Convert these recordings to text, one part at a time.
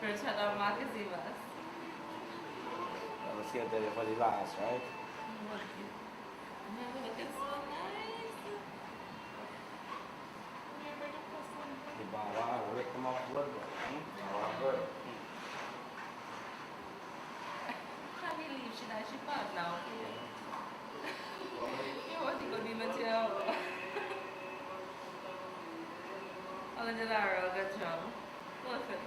Let's get there for the last, right? Looking so nice. The Bawa, rip them off blood. Good. How he leave? She died. She fought now. You want to go to material? All in the Lara, good job. Perfect.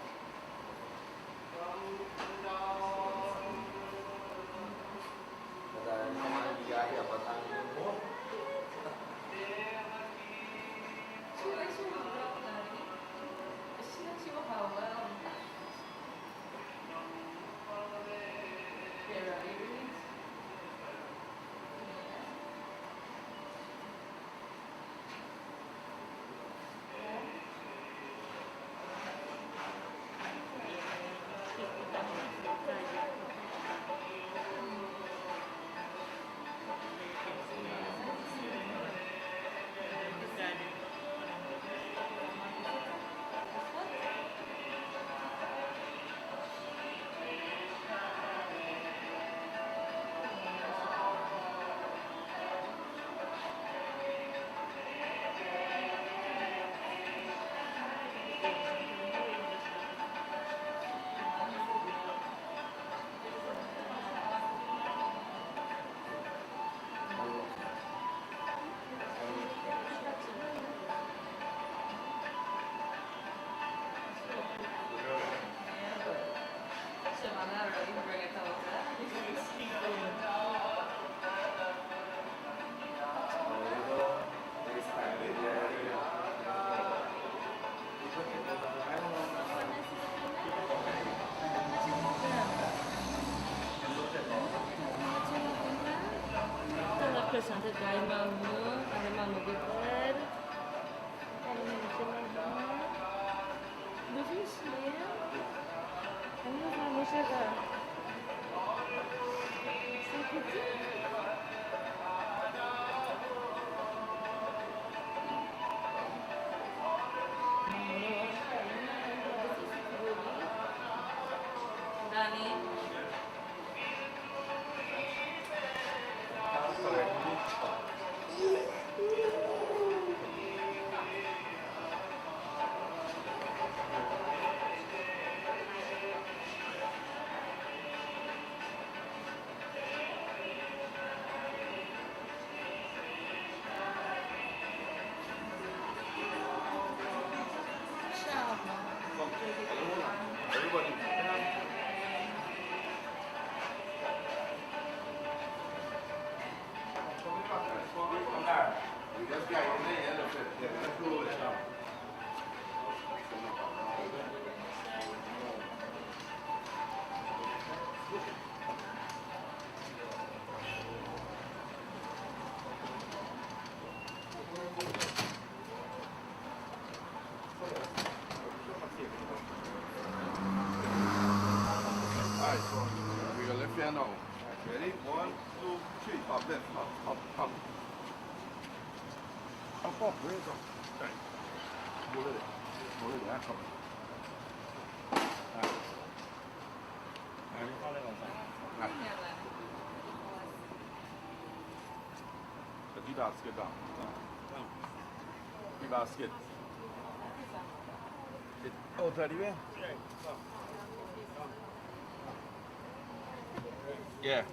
Chanted by Mamu, ada Mamu Gitar, ada Mamu Mamu, Boodoo, ini Mamu siapa? Sakit. Dani. We're gonna lift your now. Ready? 1, 2, 3. Up, lift. Up. Up, raise up. Right. Hold it. That's up. Di basket down. Di basket. Oh, tadi be? Yeah.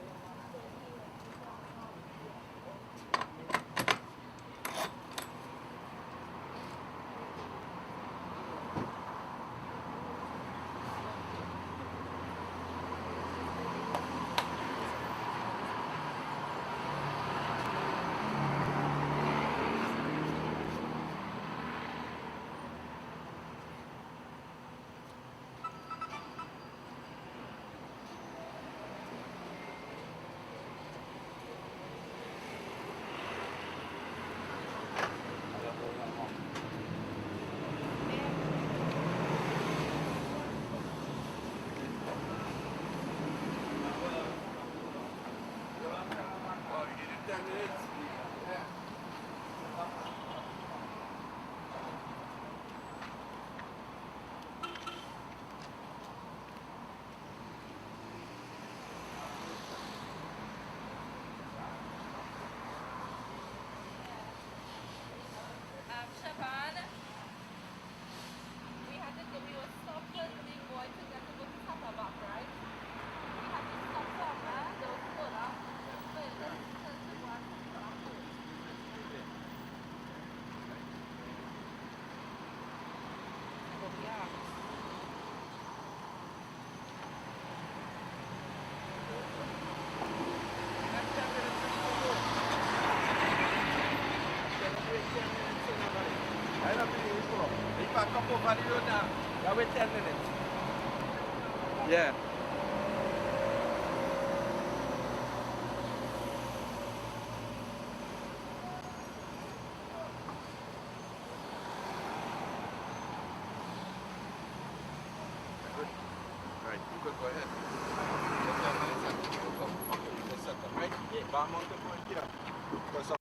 walk over the road now. You wait 10 minutes. Yeah. Right, you could go ahead. Just 10 minutes and you come. Okay, you can set them, right? Yeah. But I'm on the point here. Because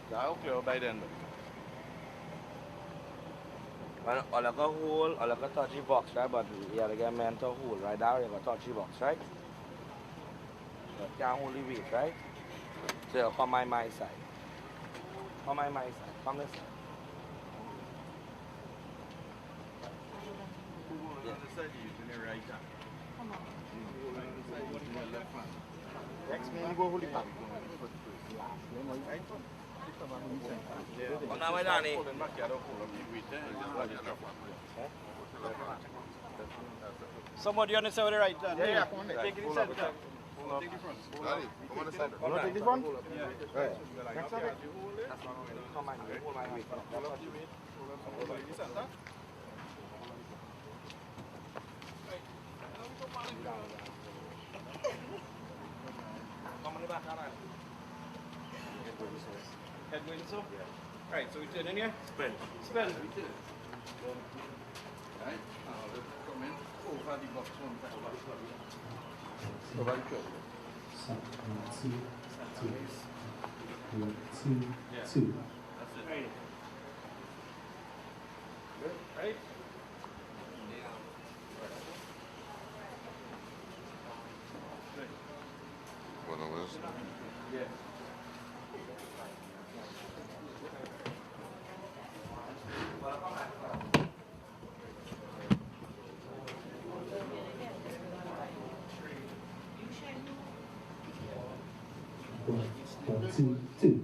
Ja, oké hoor, bij de ende. All go hold, all go touch the box, right? But you have to get man to hold right there, you have to touch the box, right? You can't hold the weight, right? So you come my side. Come my side. Come this side. On the side, you use your right hand. Come on. On the side, you use your left hand. Next man, you go hold it back. Come now, my Danny. Pull it back here, don't pull up the weight there. Just drop it. Somebody on the side with the right hand. Yeah, come on. Take it inside the top. Take the front. Come on the side. You want to take this one? Yeah. Right. Next up. Come on, hold my hand. Pull up the weight. Pull up the center. Come on the back, Anna. Head going so? Yeah. Right, so we turn in here? Spin. Spin. We turn. Right, now let's come in over the box one time. Over the curve. 2. That's it. Right. Good, right? What on this? Yeah. Two.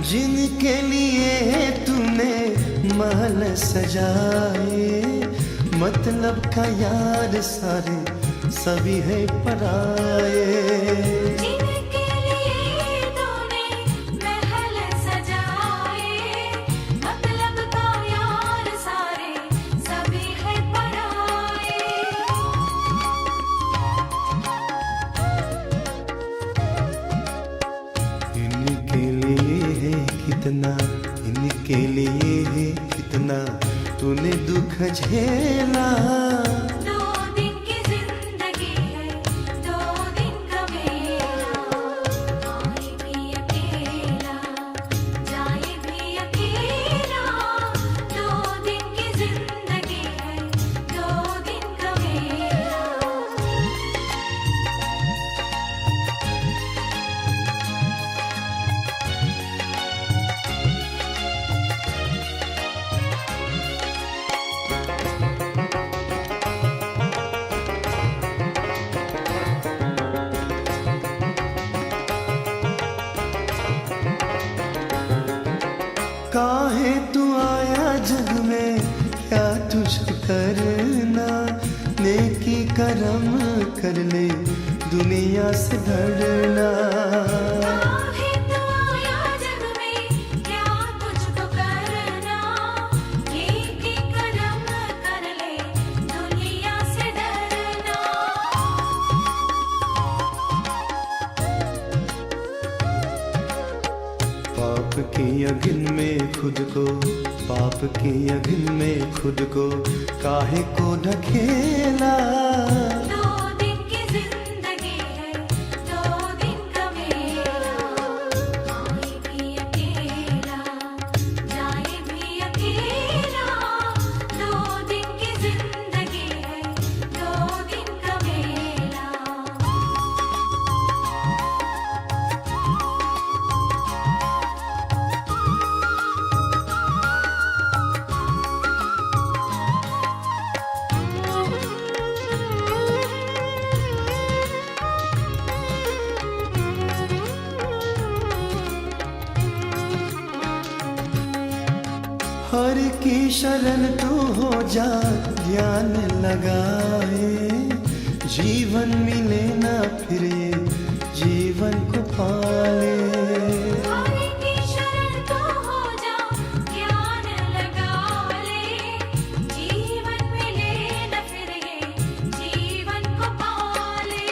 जिनके लिए तूने महल सजाए, मतलब का यार सारे सभी है पराए। जिनके लिए तूने महल सजाए, मतलब का यार सारे सभी है पराए। इनके लिए है कितना, इनके लिए है कितना तूने दुख झेला। 2 दिन की जिंदगी है, 2 दिन का मेला। आए भी अकेला, जाए भी अकेला। 2 दिन की जिंदगी है, 2 दिन का मेला। काहे तू आया जग में, क्या तुझको करना। नेकी करम कर ले, दुनिया से डरना। काहे तू आया जग में, क्या तुझको करना। नेकी करम कर ले, दुनिया से डरना। पाप की अग्नि में खुद को, पाप की अग्नि में खुद को काहे को ढकेला। 2 दिन की जिंदगी है, 2 दिन का मेला। आए भी अकेला, जाए भी अकेला। 2 दिन की जिंदगी है, 2 दिन का मेला। की शरण तू हो जा, ध्यान लगाए जीवन मिले ना फिर ये जीवन को पाले। हरि की शरण तू हो जा, ध्यान लगा ले, जीवन मिले न फिर ये जीवन को पाले।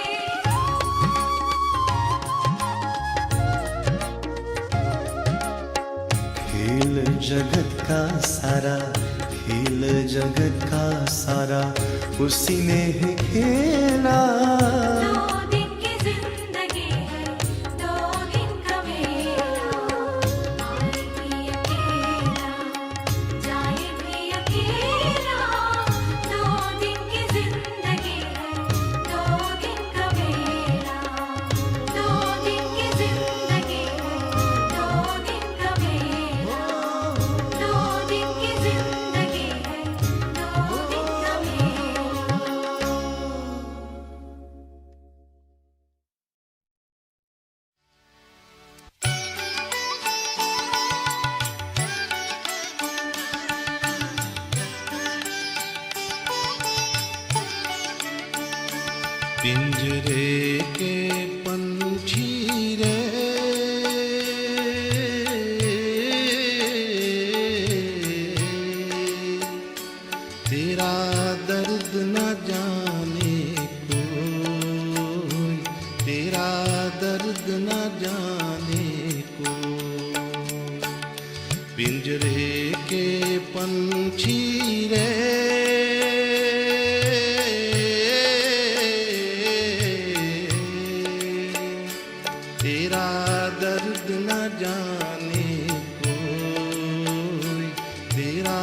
खेल जगत का सारा, खेल जगत का सारा उसी ने है खेला। 2 दिन की जिंदगी है, 2 दिन का मेला। आए भी अकेला, जाए भी अकेला। 2 दिन की जिंदगी है, 2 दिन का मेला। 2 दिन की जिंदगी है, 2 दिन का मेला। 2 दिन की जिंदगी है, 2 दिन का मेला। पिंजरे के पंछी रे, तेरा दर्द न जाने कोई, तेरा दर्द न जाने कोई। पिंजरे के पंछी रे, तेरा दर्द न जाने कोई, तेरा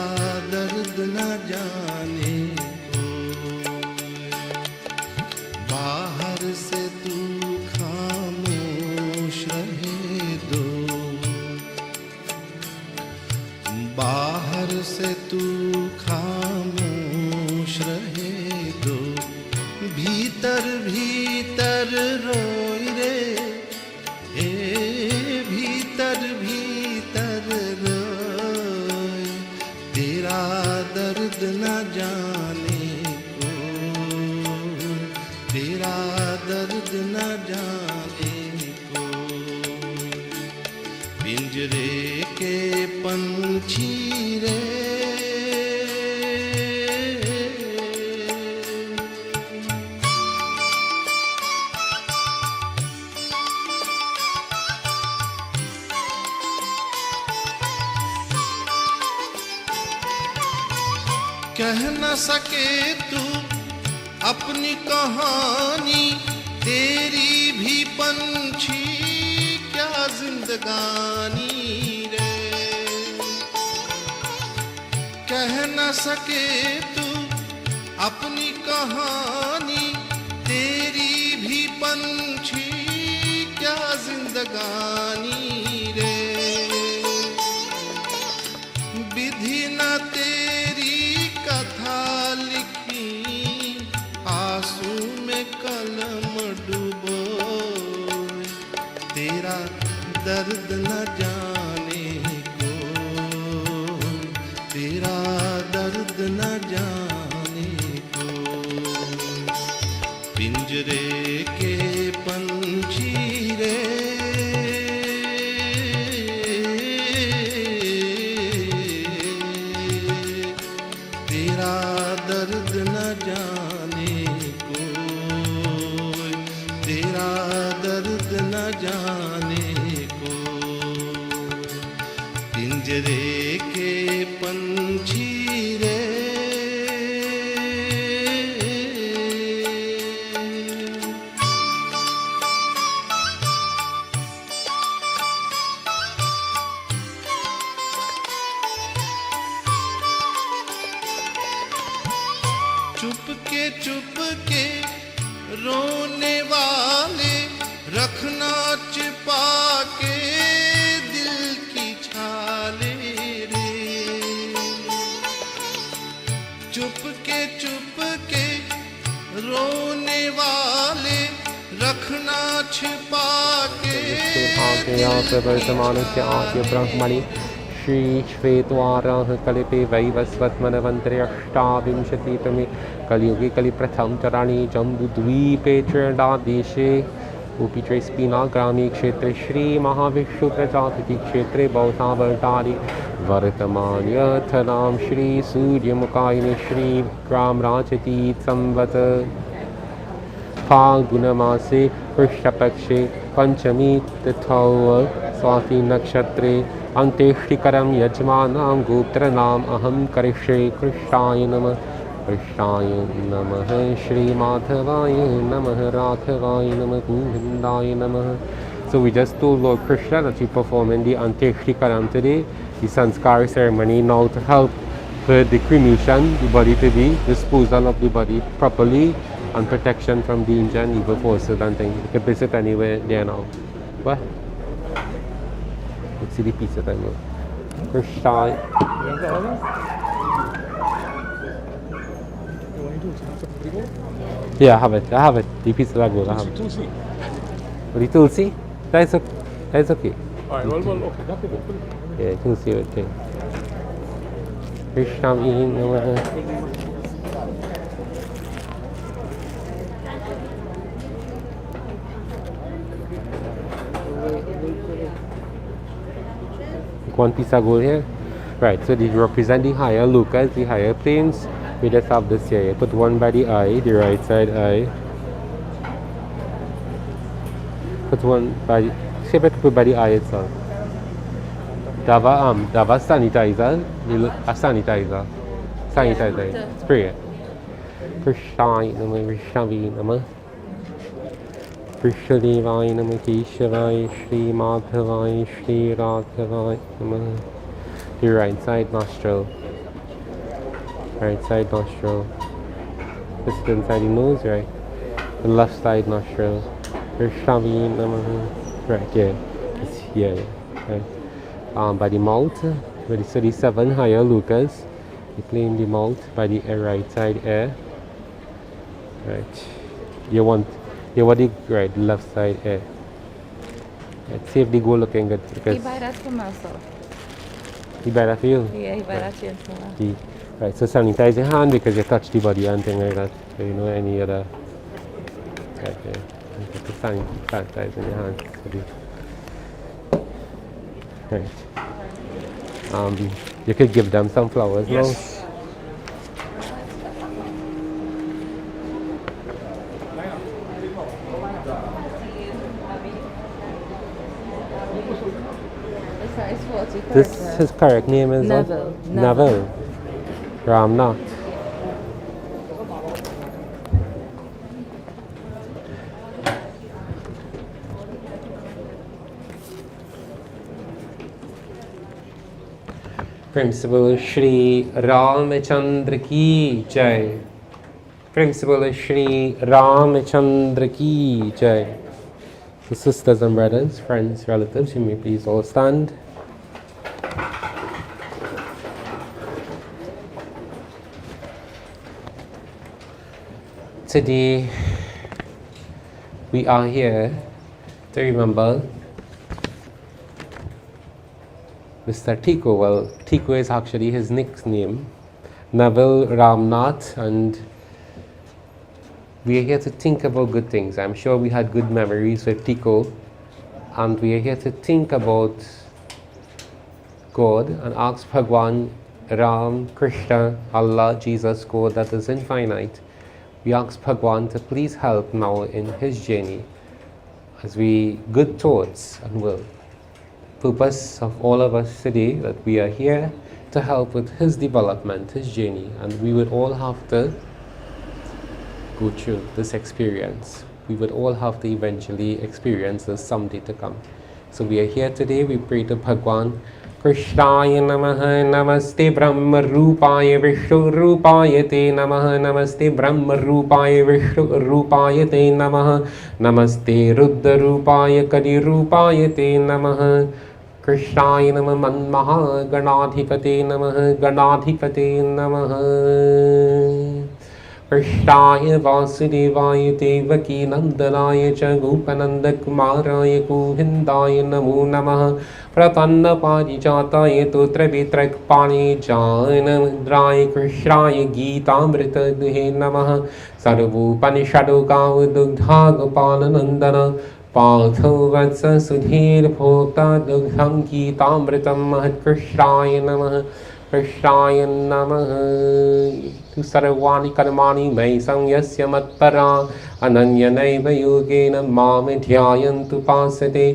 दर्द न जाने कोई। बाहर से तू खामोश रहे दो, बाहर से तू खामोश रहे दो। भीतर भीतर रोई रे, भीतर भीतर रोए, तेरा दर्द न जाने कोई, तेरा दर्द न जाने कोई। पिंजरे के पंछी रे, कह न सके तू अपनी कहानी, तेरी भी पंछी क्या जिंदगानी रे। कह न सके तू अपनी कहानी, तेरी भी पंछी क्या जिंदगानी रे। विधि न तेरी कथा लिखी, आंसू में कलम डूबो, तेरा दर्द न जाने को, तेरा दर्द न जाने को। पिंजरे के पंछी रे, तेरा दर्द न जाने कोई, तेरा दर्द न जाने कोई। पिंजरे के पंछी रे, चुप के रोने वाले रखना छिपा के दिल की छाले रे। चुप के रोने वाले रखना छिपा के यहाँ पे वर्तमान के आँख ब्रह्मणि श्री श्वेतवाराह कलिपे वैवस्वत्मनवन्तरे अष्टाविंशतितमे कलियुगे कलिप्रथम चरणे जम्बूद्वीपे चरणादेशे उपित्रस्पिना ग्रामे क्षेत्रे श्री महाविष्णु प्रजापति क्षेत्रे बहुसावर्तारि वर्तमान्यथनां श्री सूर्यमुखायने श्री रामराजती संवत फाल्गुनमासे कृष्णपक्षे पंचमी तिथौ स्वाति नक्षत्रे अन्त्येष्टिकरं यजमानां गोत्रनाम अहं करिष्ये कृष्णाय नमः श्रीमाधवाय नमः राघवाय नमः गोविन्दाय नमः. So we just told Lord Krishna that we perform in the Antekshikaram today, the sanskar ceremony, now to help with the cremation, the body to be disposal of the body properly and protection from danger and evil forces and things. You can visit anywhere there now. What? Let's see the pizza time now. Krishna. Yeah, I have it. The pizza that goes, I have it. The tulsi? That's okay. Alright, well, okay, that's it. Yeah, tulsi, okay. Krishna Namaha. One piece of gold here. Right, so these represent the higher lokas, the higher planes. We just have this here. Put one by the eye, the right side eye. Put one by the, see if I can put by the eye itself. Dava sanitizer, a sanitizer. Sanitizer, spray it. Krishna Namah, Vishnavi Namah. Krishna Devaya Namah, Keshavaya, Shri Madhavaya, Shri Radhavaya Namah. The right side nostril. Right side nostril. This is inside the nose, right? The left side nostril. Krishnavi Namah. Right, yeah. It's here, right. By the mouth, so the 7 higher lokas. You clean the mouth by the right side air. Right. You want the right left side air. Let's see if they go looking good. Because He buy that for myself. he better for you. Yeah, he buy that for me. Right, so sanitize your hand because you touch the body and things like that. So you know any other. Right, yeah. You put sanitize in your hand. Right. You could give them some flowers now. His correct name is Neville Ramnath. Principal Shri Ramchandra ki Jai. Principal Shri Ramchandra ki Jai. So sisters and brothers, friends, relatives, you may please all stand. Today we are here to remember Mr. Tico. Well, Tico is actually his nickname, Neville Ramnath, and we are here to think about good things. I'm sure we had good memories with Tico, and we are here to think about God and ask Bhagwan, Ram, Krishna, Allah, Jesus, God that is infinite. We ask Bhagwan to please help now in his journey as we good thoughts and will. Purpose of all of us today that we are here to help with his development, his journey, and we would all have to go through this experience. We would all have to eventually experience this someday to come. So we are here today, we pray to Bhagwan. Krishnaya Namaha Namaste Brahma Rupaya Vishnu Rupaya Te Namaha Namaste Brahma Rupaya Vishnu Rupaya Te Namaha Namaste Ruddha Rupaya Kadi Rupaya Te Namaha Krishnaya Namaha Manmaha Ganadhipate Namaha Ganadhipate Namaha कृष्णाय वासुदेवाय देवकी नंदनाय च गोपनन्दकुमाराय गोविन्दाय नमो नमः प्रपन्नपारिजाताय तोत्रवित्रक्पाणे जानमुद्राय कृष्णाय गीतामृतदुहे नमः सर्वोपनिषदो गावदुग्धा गोपालनन्दन पार्थो वत्स सुधीर्भोक्ता दुग्धं गीतामृतं महत्कृष्णाय नमः कृष्णाय नमः तु सर्वाणि कर्माणि मयि संयस्य मत्परा अनन्यनैव योगेन मां ध्यायन्तुपासते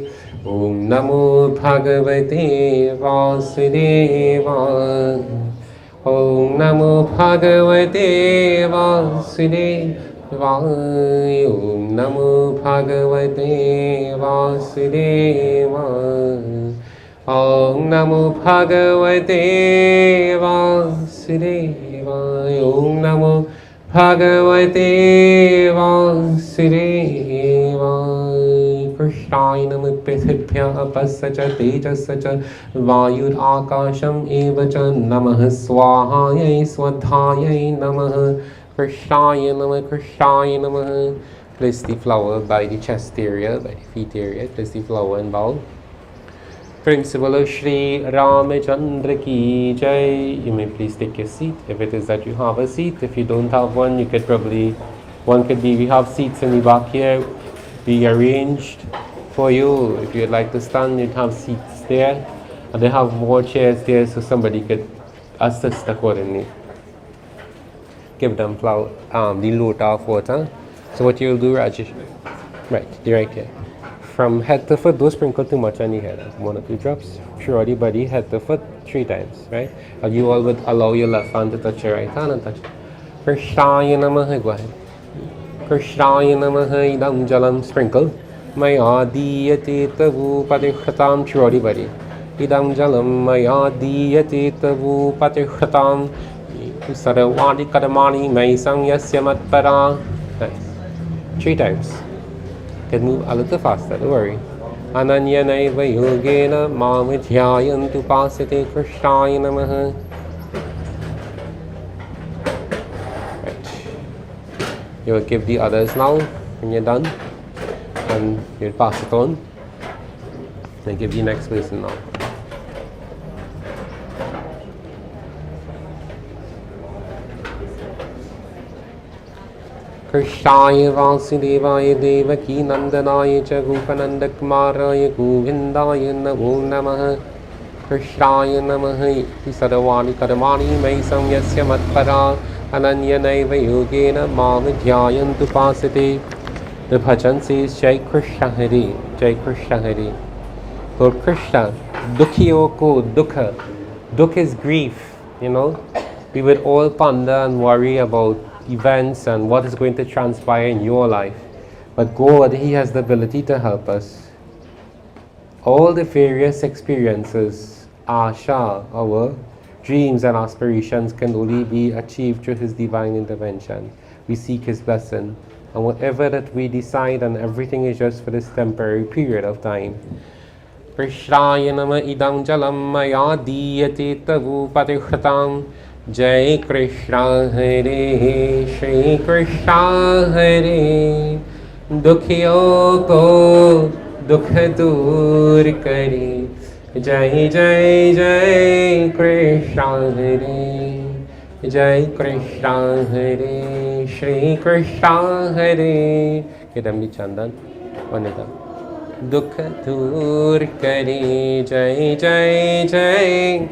ॐ नमो भगवते वासुदेवाय ॐ नमो भगवते वासुदेवाय ॐ नमो भगवते वासुदेवाय ॐ नमो भगवते वासुदेवाय ॐ नमो भगवते वासुदेवाय कृष्णाय नमः पृथिव्याः अपस्य च तेजस्य च वायुराकाशम् एव च नमः स्वाहायै स्वधायै नमः कृष्णाय नमः place the flower by the chest area, by the feet area, place the flower and bow. Principle of Shri Ramachandra ki Jai. You may please take your seat if it is that you have a seat. If you don't have one, you could probably, we have seats in the back here, be arranged for you. If you'd like to stand, you'd have seats there. And they have more chairs there so somebody could assist accordingly. Give them flower, the lotus of water. So what you'll do, Rajesh, right here. From head to foot, don't sprinkle too much on the head. 1 or 2 drops throughout the body, head to foot, 3 times, right? And you all would allow your left hand to touch your right hand and touch. Krishnaya Namaha, go ahead. Krishnaya Namaha, idam jalam, sprinkle. Maya diyate tavu patikhratam throughout the body. Idam jalam maya diyate tavu patikhratam. Saravadi kadamani mai sangyasya matpara. Nice. 3 times. Can move a little faster, don't worry. Ananyanaiva yogena mamityayantu pasate krishnaya namaha. Right. You will give the others now when you're done. And you'll pass it on. And give the next person now. कृष्णाय वासुदेवाय देवकी नंदनाय च गोपनन्दकुमाराय गोविन्दाय नमो नमः कृष्णाय नमः सर्वाणि कर्माणि मयि संयस्य मत्परा अनन्यनैव योगेन मां ध्यायन्तुपासते. The bhajan says Jai Krishna Hare, Jai Krishna Hare. Lord Krishna, dukhiyo ko dukha. Dukh is grief, you know. We would all ponder and worry about events and what is going to transpire in your life. But God, He has the ability to help us. All the various experiences, asha, our dreams and aspirations can only be achieved through His divine intervention. We seek His blessing. And whatever that we decide, and everything is just for this temporary period of time. Krishnaya nama idam jalam maya diyate tavu patikhratam. Jai Krishna Hare, Shri Krishna Hare. Dukhiyo ko dukha dur kare. Jai Jai Jai Krishna Hare. Jai Krishna Hare, Shri Krishna Hare. Get them the chandan. One of them. Dukha dur kare. Jai Jai Jai.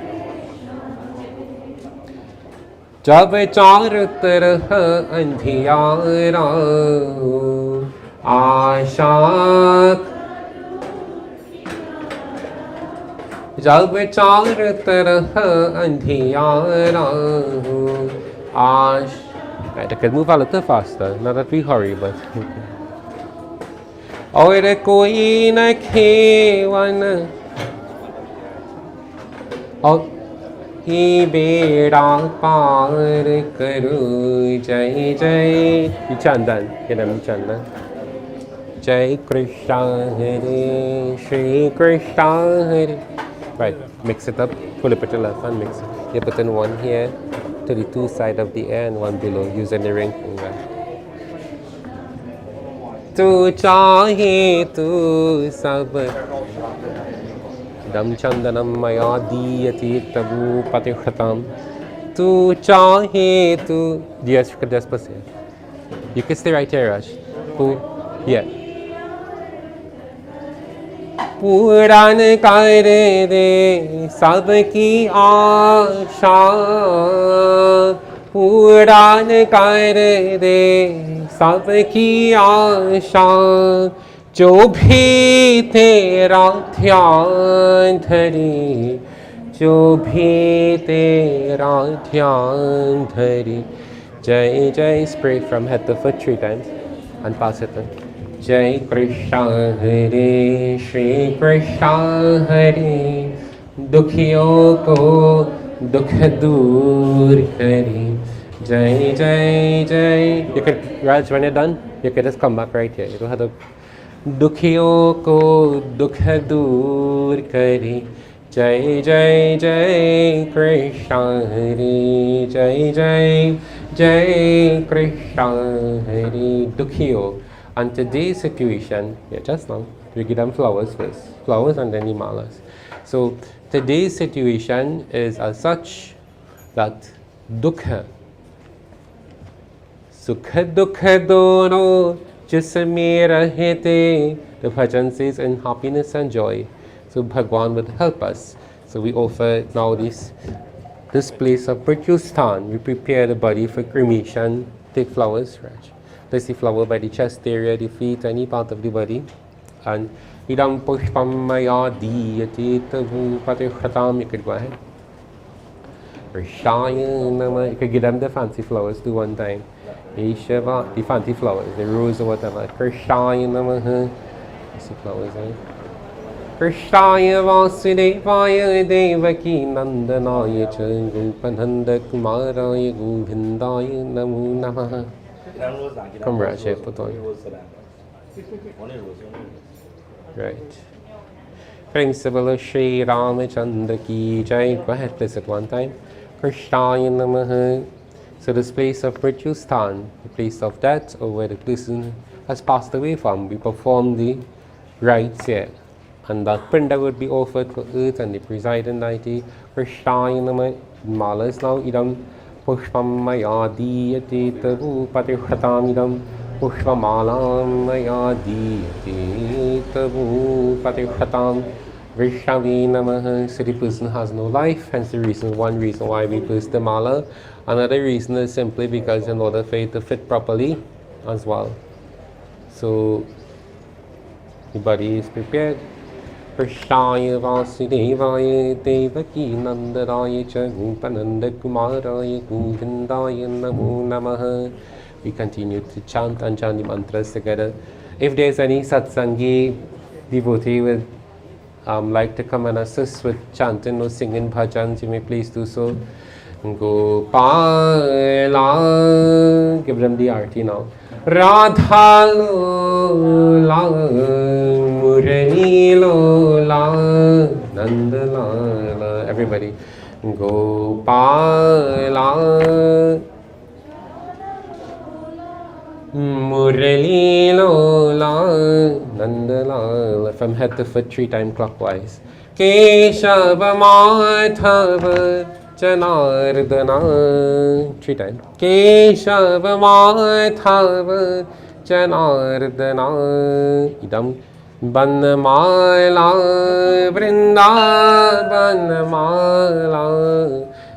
जब चारों तरफ अंधियारा आशा जब चारों तरफ अंधियारा आश. Right, I can move a little faster, not that we hurry, but और कोई न खेवन और ही बेड़ा पार करो. जय जय चंदन, चंदन. जय कृष्ण हरे, Shri Krishna Hare. Right, mix it up, pull it to the left and mix it. You put in one here, to the two sides of the air and one below using the ring finger. Tu chahe tu sab dam chandanam maya diyati tabu patikhratam. Tu chahe tu. Yes, you can just pass it. You can stay right here, Raj. Yeah. पुराण कर दे सबकी आशा पुराण कर दे सबकी आशा जो भी तेरा ध्यान धरे जो भी तेरा ध्यान धरे जय जय spray from head to foot 3 times and pass it on. Jai Krishna Hare Shri Krishna Hare Dukhiyon ko dukh dur kare Jai Jai Jai. You could, Raj, when you're done, you could just come back right here. You don't have to. Dukhiyon ko dukh dur kare Jai Jai Jai Krishna Hare Jai Jai Jai Krishna Hare Dukhiyo. And today's situation, just now, we give them flowers first. Flowers and then the malas. So today's situation is as such that dukha, sukha dukha dono jisme rahete. The bhajan says in happiness and joy. So Bhagwan would help us. So we offer now this place of Pratyustan. We prepare the body for cremation. Take flowers, Raj. Place the flower by the chest area, the feet, any part of the body. And idam pushpam maya diyati tabu patikhratam. You could go ahead. Rishaya nama. You could give them the fancy flowers to one time. Ishava, the fancy flowers, the rose or whatever. Krishaya namaha. See flowers, eh? Krishaya Vasudevaya Devaki Nandanaya Charupananda Kumaraya Govindaya Namo Namaha. Come Raj, put on. Right. Principal Shri Ramachandra Ki Jai. Go ahead, place it one time. Krishnaya Namaha. So the place of Pratyustan, the place of death, or where the person has passed away from, we perform the rites here. And that pinda would be offered for earth and the presiding deity. Krishnaya Namaha. Malas now, idam pushpam maya diyati tabu patikhratam idam pushpamalam maya diyati tabu patikhratam Vishnavi Namaha. So the person has no life, hence the reason, one reason why we place the mala. Another reason is simply because in order for it to fit properly as well. So the body is prepared. Krishnaya Vasudevaya Devaki Nandaraya Charupananda Kumaraya Govindaya Namo Namaha. We continue to chant and chant the mantras together. If there's any satsangi devotee would like to come and assist with chanting or singing bhajans, you may please do so. Gopala, give them the arti now. Radha Lola, Murani Lola, Nanda Lala. Everybody. Gopala, Murali Lola, Nanda Lala. From head to foot 3 times clockwise. Keshava Madhava Janardana. 3 times. Keshava Madhava Janardana. Idam Banamala Vrindavanamala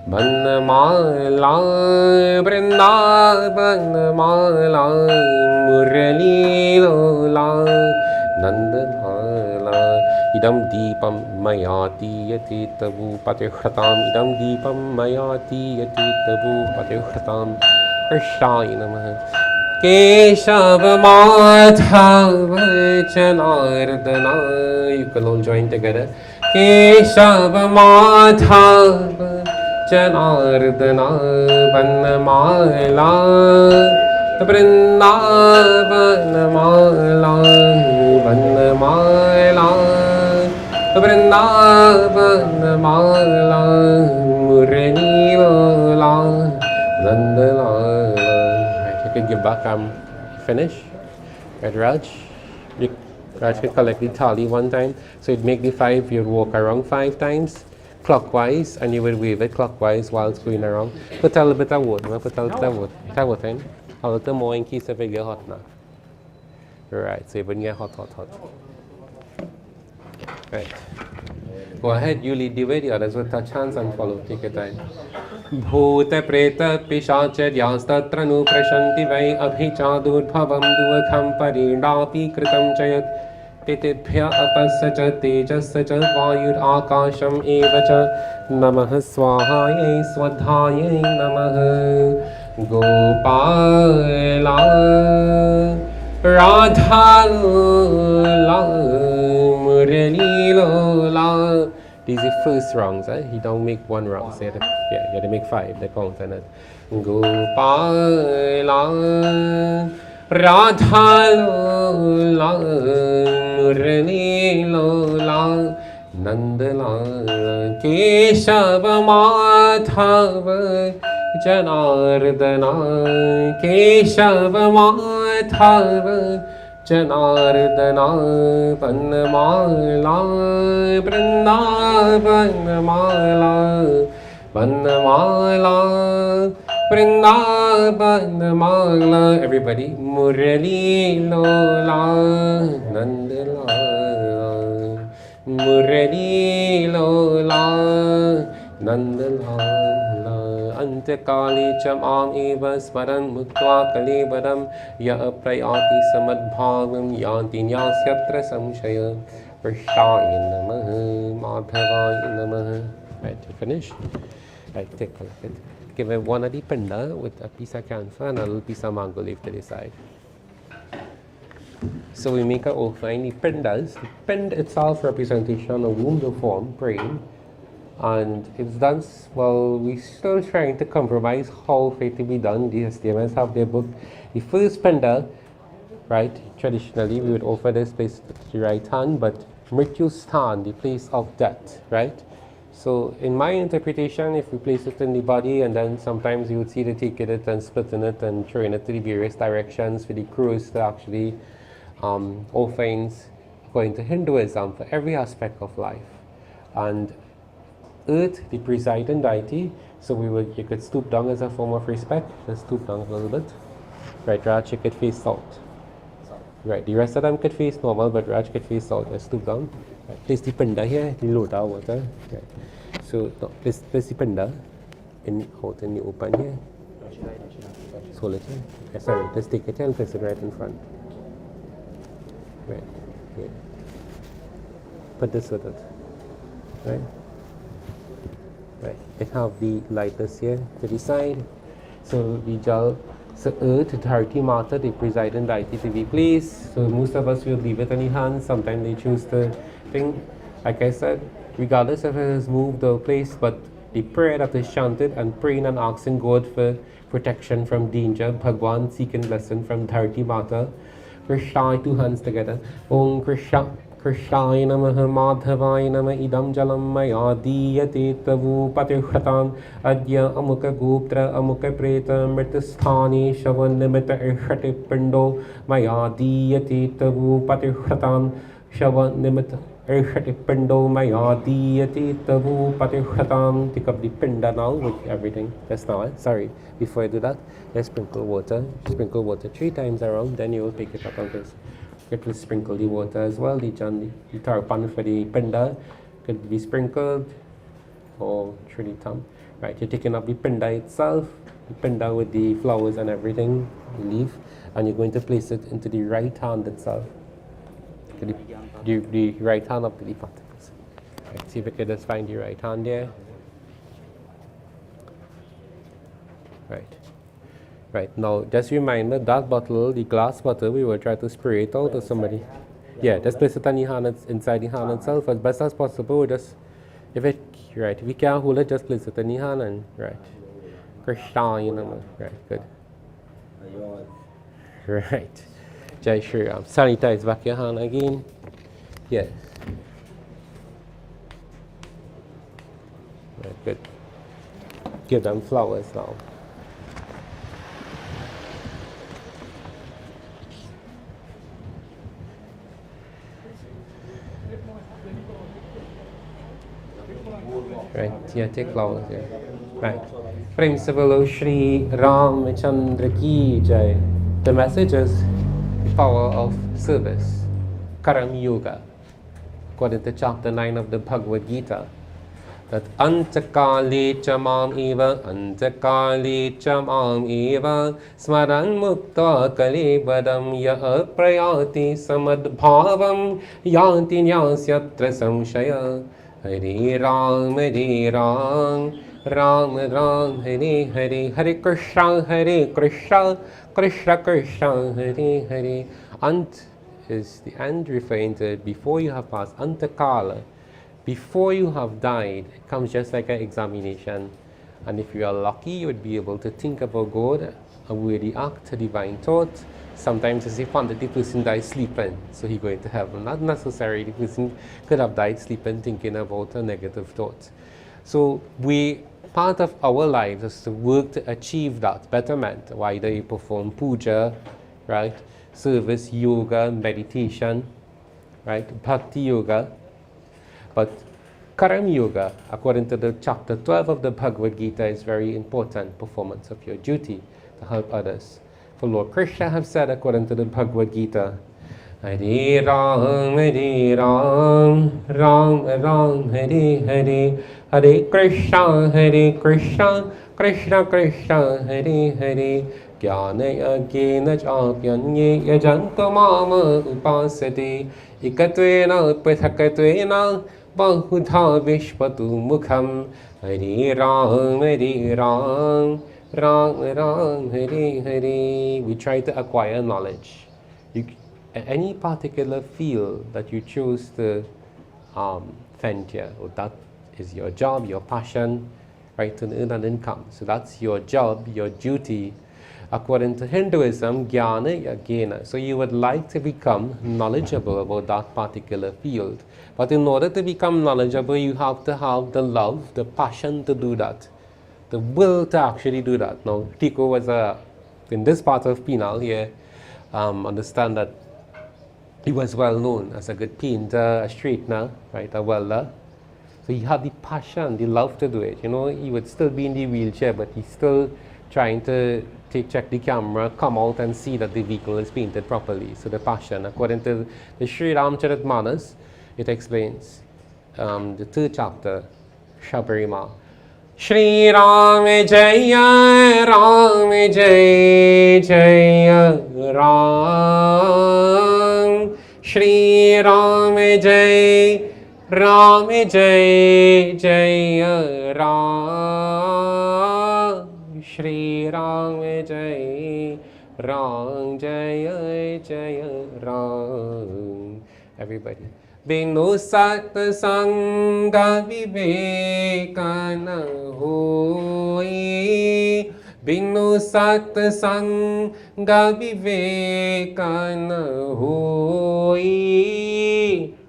Banamala Vrindavanamala Murali Lola Nandamala. Idam Deepam Mayati Yati Tabu Patikhratam. Idam Deepam Mayati Yati Tabu Patikhratam. Krishnaya Namaha. Keshava Madhava Janardana. You can all join together. Keshava Madhava Janardana. Vanamala Vrindavanamala Vanamala Vrindavanamala Murani Lola back. Finish. Right, Raj? Raj can collect the tally one time. So you'd make the 5, you'd walk around 5 times clockwise, and you would wave it clockwise while it's going around. Put a little bit of wood. Put a little bit of wood. Put a water in. A little more in case if it get hot now. Right, so it wouldn't get hot. Right. Go ahead, you lead the way, the others will touch hands and follow. Take your time. भूत प्रेत पिशाचर्यास्तत्र नु प्रशन्ति वै अभिचादुर्भवं दुःखं परिणापि कृतं च यत् पितृभ्य अपस्य च तेजस्य च वायुराकाशम् एव च नमः स्वाहायै स्वधायै नमः Gopala राधाला मुरलीलोला. These are first wrongs, eh? You don't make one wrong. So you have to make 5. They count on it. Gopala Radha Lola Murali Lola Nandala Keshava Madhava Janardana Keshava Madhava Janardana Vanmala Vrindavanmala Vanmala Vrindavanmala. Everybody, Murali Lola Nandala Murali Lola Nandala Antakali Chamam Eva Smaran Mukta Kalibadam Ya Prayati Samadbhavam Yanti Nyasyatra Samshaya Prashaya Namaha Madhavaya Namaha. Right, you finish? Right, take a look at it. Give it one of the pinda with a piece of camphor and a little piece of mango leaf to the side. So we make our offering. The pindas. The pind itself representation of womb, the form, praying. And it's done, well, we're still trying to compromise how for it to be done. The SDMs have their book. The first penda, right, traditionally we would offer this place to the right hand, but Mrityu Sthan, the place of death, right? So in my interpretation, if we place it in the body, and then sometimes you would see they take it and splitting it and throwing it to the various directions for the crews to actually offerings according to Hinduism for every aspect of life. And Earth, the presiding deity, so you could stoop down as a form of respect. Just stoop down a little bit. Right, Raj, you could face out. Right, the rest of them could face normal, but Raj could face out. Just stoop down. Right, place the pinda here, the lota water. Right. So, no, place the pinda out in the open here. Just hold it here. Okay, sorry, just take it here and place it right in front. Right, here. Put this with it. Right. Right. It have the lighters here to the side. So the gel, so Earth, Dharti Mata, the presiding deity to be placed. So most of us will leave it in the hands. Sometimes they choose to think, like I said, regardless if it is moved or placed, but the prayer that is chanted and praying and asking God for protection from danger, Bhagwan seeking blessing from Dharti Mata. Krishna, 2 hands together. Om Krishna. Krishnaya Namaha Madhavaya Namaha Idam Jalam Maya Diyate Tavu Patihratan Adya Amuka Guptra Amuka Preta Mritasthani Shavan Nimita Irshati Pindo Maya Diyate Tavu Patihratan Shavan Nimita Irshati Pindo Maya Diyate Tavu Patihratan. Take up the pinda now with everything. That's now it. Sorry. Before I do that, let's sprinkle water. Sprinkle water 3 times around, then you will pick it up on this. It will sprinkle the water as well. The tarpan for the pinda could be sprinkled or through the thumb. Right, you're taking up the pinda itself, the pinda with the flowers and everything, the leaf, and you're going to place it into the right hand itself. The right hand up to the particles. Right, see if we can just find the right hand there. Right. Right, now just remember that bottle, the glass bottle, we will try to spray it out to somebody. Yeah, just place it on the hand, inside the hand itself as best as possible. Just, if we can't hold it, just place it in the hand and, right. Krishna, you know, right, good. Right. Jai Shri Ram. Sanitize back your hand again. Yes. Right, good. Give them flowers now. Right, yeah, take flowers, yeah. Right. Prem se bolo Shri Ramchandra ki jai. The message is the power of service, Karam Yoga, according to chapter 9 of the Bhagavad Gita. That antakali chamam eva, antakali chamam eva, smaran mukta kali badam ya prayati samadbhavam, yanti nyasyatra samshaya. Hare Ram, Hare Ram, Ram Ram, Hare Hare, Hare Krishna, Krishna Krishna, Hare Hare. Ant is the end referring to before you have passed, antakala. Before you have died, it comes just like an examination. And if you are lucky, you would be able to think about God, a worthy act, a divine thought. Sometimes it's found that the person died sleeping, so he going to heaven. Not necessarily, the person could have died sleeping thinking about a negative thought. So part of our lives is to work to achieve that betterment. Whether you perform puja, right, service, yoga, meditation, right, bhakti yoga. But Karam Yoga, according to the chapter 12 of the Bhagavad Gita, is very important performance of your duty to help others. For Lord Krishna have said, according to the Bhagavad Gita, Hare Ram, Ram Ram, Hare Hare, Hare Krishna, Krishna Krishna, Hare Hare, Jnana Yajnana Chapyanye Yajanto Mama Upasati, Ikatvena Prithakatvena Bahudha Vishpatu Mukham, Hare Ram, Ram Ram, Hare Hare. We try to acquire knowledge. Any particular field that you choose to venture, or that is your job, your passion, right, to earn an income. So that's your job, your duty. According to Hinduism, Jnana Yajnana. So you would like to become knowledgeable about that particular field. But in order to become knowledgeable, you have to have the love, the passion to do that, the will to actually do that. Now, Tico was in this part of Penal here, understand that he was well known as a good painter, a straightener, right, a welder. So he had the passion, the love to do it. You know, he would still be in the wheelchair, but he's still trying to check the camera, come out and see that the vehicle is painted properly. So the passion, according to the Sri Ramcharitmanas, it explains the 3rd chapter, Shabarima. Shri Ram Jaya Ram Jaya Jaya Ram, Shri Ram Jaya Ram Jaya Jaya Ram, Shri Ram Jaya Ram Jaya Jaya Ram. Everybody. Binu sat sanga vivekana hoi, Binu sat sanga vivekana hoi,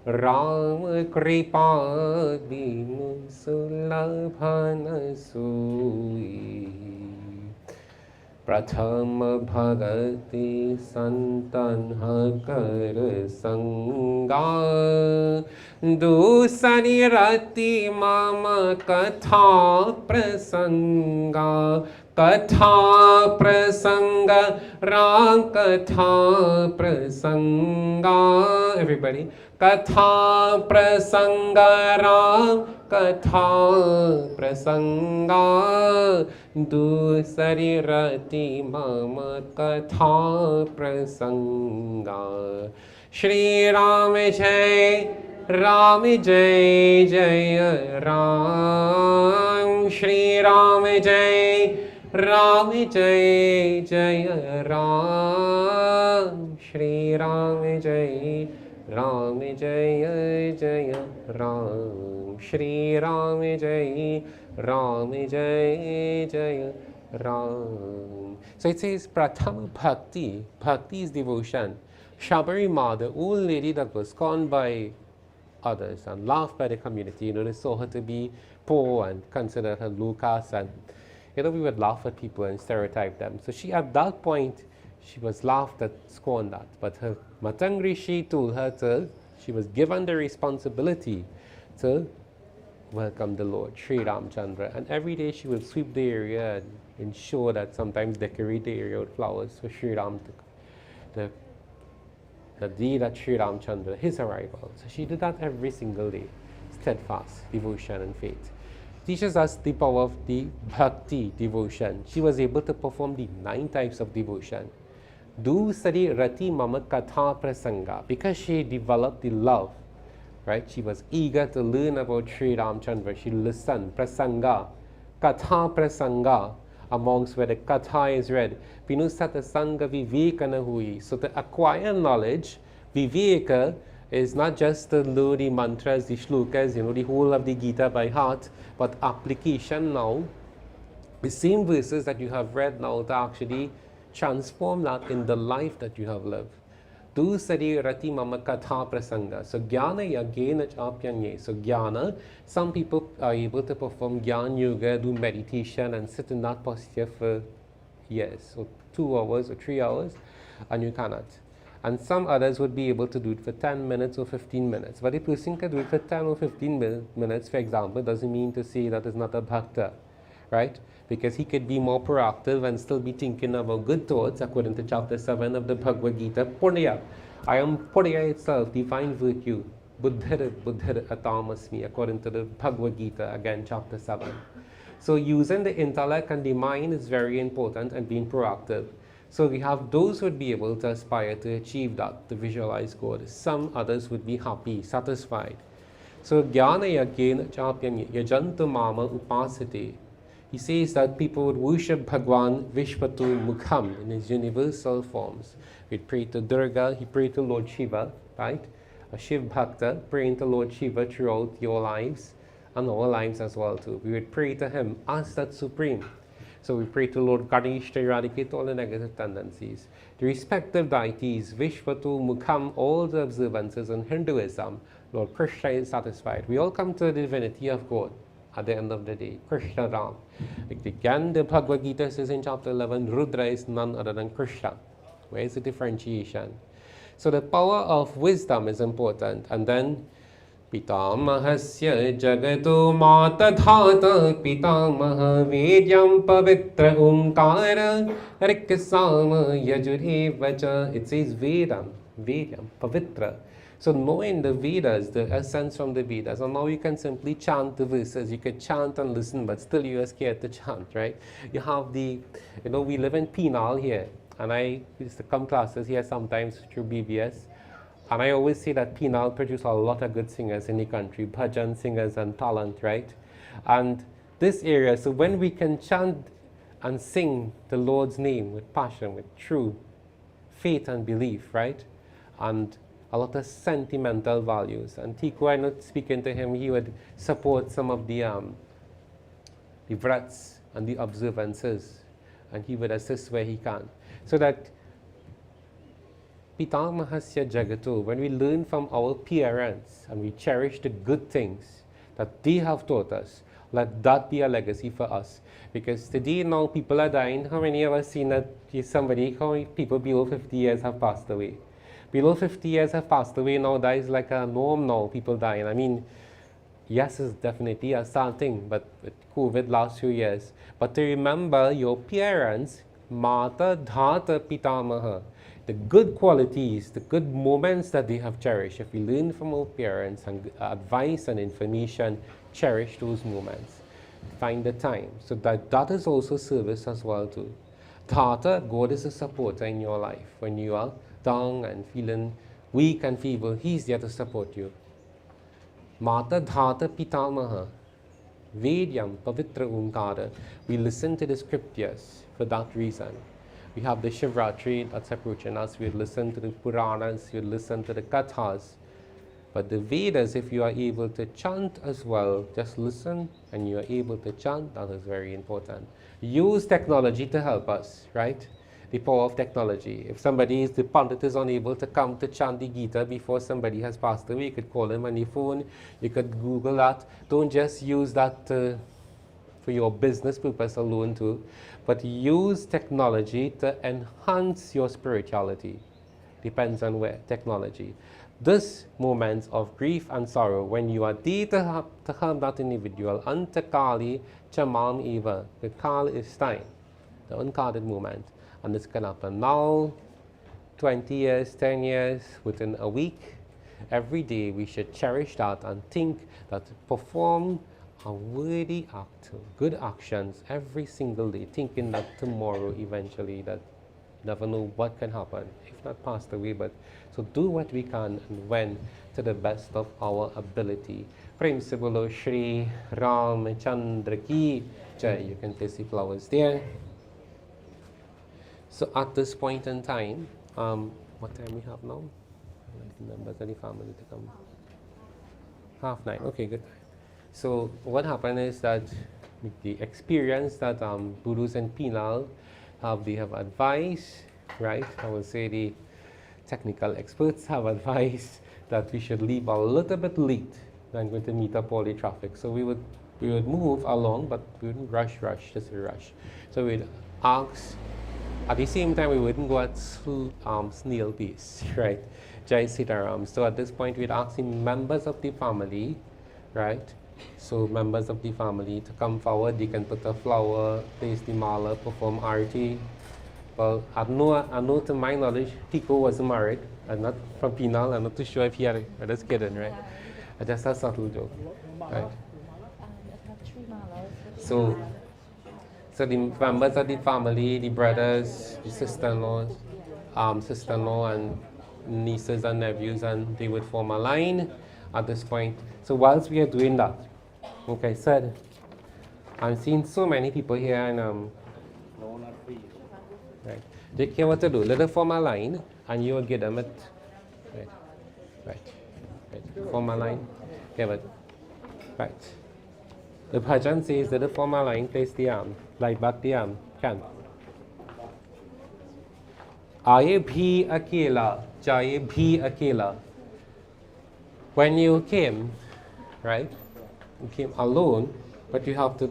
Ram kripa binu sulabhana sui. Pratham bhagati santan hakar sanga, dusari rati mama katha prasanga, katha prasanga, ram katha prasanga. Everybody, katha prasanga, ram katha prasanga, dusari rati mama katha prasanga. Shri Ram Jai Ram Jai Jaya Ram, Shri Ram Jai Ram Jai Jaya Ram, Shri Ram Jai Ram Jaya Jaya Ram, Shri Ram Jai Ram Jaya Jaya Ram. So it says Prathama Bhakti. Bhakti is devotion. Shabarima, the old lady that was scorned by others and laughed by the community, you know, they saw her to be poor and considered her low caste, and you know, we would laugh at people and stereotype them. So she, at that point, she was laughed at, scorned at. But her Matang Rishi told her she was given the responsibility to welcome the Lord, Sri Ramchandra. And every day she will sweep the area and ensure that sometimes decorate the area with flowers for Sri Ram, the day that Sri Ramchandra, his arrival. So she did that every single day. Steadfast devotion and faith. Teaches us the power of the bhakti, devotion. She was able to perform the 9 types of devotion. Do study Rati Mama Katha Prasanga, because she developed the love, right? She was eager to learn about Sri Ramchandra. She listened, Prasanga, Katha Prasanga, amongst where the Katha is read. Pinu Sata Sanga Vivekana Hui. So to acquire knowledge, Viveka is not just to learn the mantras, the shlokas, the whole of the Gita by heart, but application now. The same verses that you have read now to actually transform that in the life that you have lived. Tu sari rati mama katha prasanga. So jnana yagena chapyanye. So jnana, some people are able to perform jnana yoga, do meditation and sit in that posture for years, so 2 hours or 3 hours, and you cannot. And some others would be able to do it for 10 minutes or 15 minutes. But a person can do it for 10 or 15 minutes, for example, doesn't mean to say that is not a bhakta, right? Because he could be more proactive and still be thinking about good thoughts, according to chapter 7 of the Bhagavad Gita. Punya. I am Punya itself, divine virtue. Buddhir atamasmi, according to the Bhagavad Gita, again, chapter 7. So using the intellect and the mind is very important, and being proactive. So we have those who would be able to aspire to achieve that, to visualize God. Some others would be happy, satisfied. So jnana yagena chapyam yajantu mama upasati. He says that people would worship Bhagwan Vishvatu Mukham in his universal forms. We'd pray to Durga, he prayed to Lord Shiva, right? A Shiv Bhakta, praying to Lord Shiva throughout your lives and our lives as well too. We would pray to him as that supreme. So we pray to Lord Ganesh to eradicate all the negative tendencies. The respective deities, Vishvatu, Mukham, all the observances in Hinduism, Lord Krishna is satisfied. We all come to the divinity of God at the end of the day, Krishna Ram. Like again, the Bhagavad Gita says in chapter 11, Rudra is none other than Krishna. Where is the differentiation? So the power of wisdom is important. And then Pitamahasya jagato matadhata pitamaha vedyam pavitra omkara rikasama yajurevacha. It says Vedam, Vedyam, Pavitra. So knowing the Vedas, the essence from the Vedas, and now you can simply chant the verses. You could chant and listen, but still you are scared to chant, right? You have the, we live in Penal here, and I used to come classes here sometimes through BBS. And I always say that Penal produces a lot of good singers in the country, bhajan singers and talent, right? And this area, so when we can chant and sing the Lord's name with passion, with true faith and belief, right? And a lot of sentimental values. And Tiku, I'm not speaking to him, he would support some of the rites and the observances, and he would assist where he can. So that Pitamahasya Jagato, when we learn from our parents and we cherish the good things that they have taught us, let that be a legacy for us. Because today now people are dying. How many of us seen that how many people below 50 years have passed away? Below 50 years have passed away now. That is like a norm now, people dying. I mean, yes, it's definitely a sad thing, but with COVID last few years. But to remember your parents, Mata Dhata Pitamaha, the good qualities, the good moments that they have cherished. If we learn from our parents and advice and information, cherish those moments. Find the time. So that is also service as well too. Dhata, God is a supporter in your life. When you are down and feeling weak and feeble, He's there to support you. Mata Dhata Pitamaha, Vedyam Pavitra Omkara. We listen to the scriptures for that reason. We have the Shivratri that's approaching us. We listen to the Puranas, we listen to the Kathas. But the Vedas, if you are able to chant as well, just listen and you are able to chant, that is very important. Use technology to help us, right? The power of technology. If the Pandit is unable to come to chant the Gita before somebody has passed away, you could call him on your phone, you could Google that. Don't just use that for your business purpose alone too, but use technology to enhance your spirituality. depends on where technology. This moments of grief and sorrow, when you are there to help that individual, antakali chamam eva, the call is time, the uncarded moment, and this can happen now, 20 years, 10 years, within a week. Every day we should cherish that and think that perform a worthy act, good actions every single day, thinking that tomorrow eventually that never know what can happen, if not passed away, but so do what we can and when to the best of our ability. Prem se bolo Shri Ramchandra ki jai. You can place the flowers there. So at this point in time, what time we have now? Members of the family to come. 9:30. Okay, good. So what happened is that the experience that Boodoos and Penal they have advised, right? I would say the technical experts have advised that we should leave a little bit late than going to meet up all the traffic. So we would move along, but we wouldn't rush, just a rush. So we'd ask, at the same time we wouldn't go at snail pace, right? Jai Sitaram. So at this point we'd ask the members of the family, right? So members of the family to come forward. They can put a flower, place the mala, perform arti. Well, I know to my knowledge, Tico wasn't married. I'm not from Penal. I'm not too sure if he had. I'm just kidding, right? I just a subtle joke, right? So the members of the family, the brothers, the sister-in-law, and nieces and nephews, and they would form a line at this point. So whilst we are doing that, like I said, I'm seeing so many people here, and right, they care what to do. Let them form a line, and you will get them it. Right. Form a line. Yeah, but right. The bhajan says that the form a line, place the arm, light back the arm. Can. Aaye bhi akela, jaye bhi akela. When you came, right, you came alone, but you have to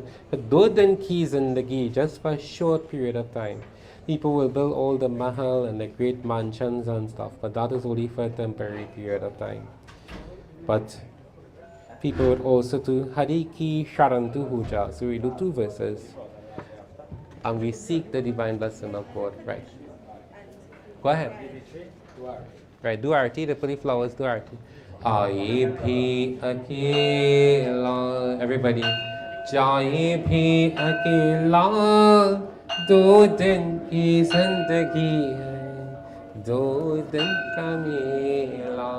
do the keys in the ghee just for a short period of time. People will build all the mahal and the great mansions and stuff, but that is only for a temporary period of time. But people would also do Hari Ki Sharantu Huja. So we do 2 verses and we seek the divine blessing of God. Right. Go ahead. Right, do arti, the pretty flowers, do arti. Aaye bhi akela. Everybody. Jaye bhi akela. Do din ki zindagi hai. Do din ka mela.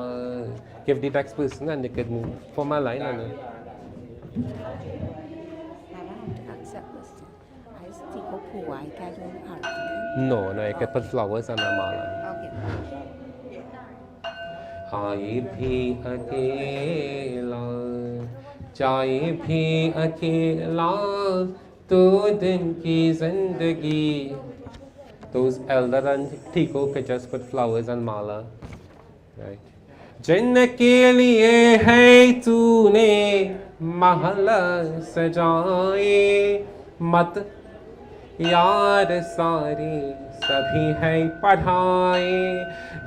Give the next person and they could move for my line. No, I could put flowers on the mala. Aaye bhi akela, jaye bhi akela, do din ki zindagi. Those elder and Tico could just put flowers on mala. Right. जिनके लिए है तूने महल सजाए मत यार सारे सभी है पढ़ाए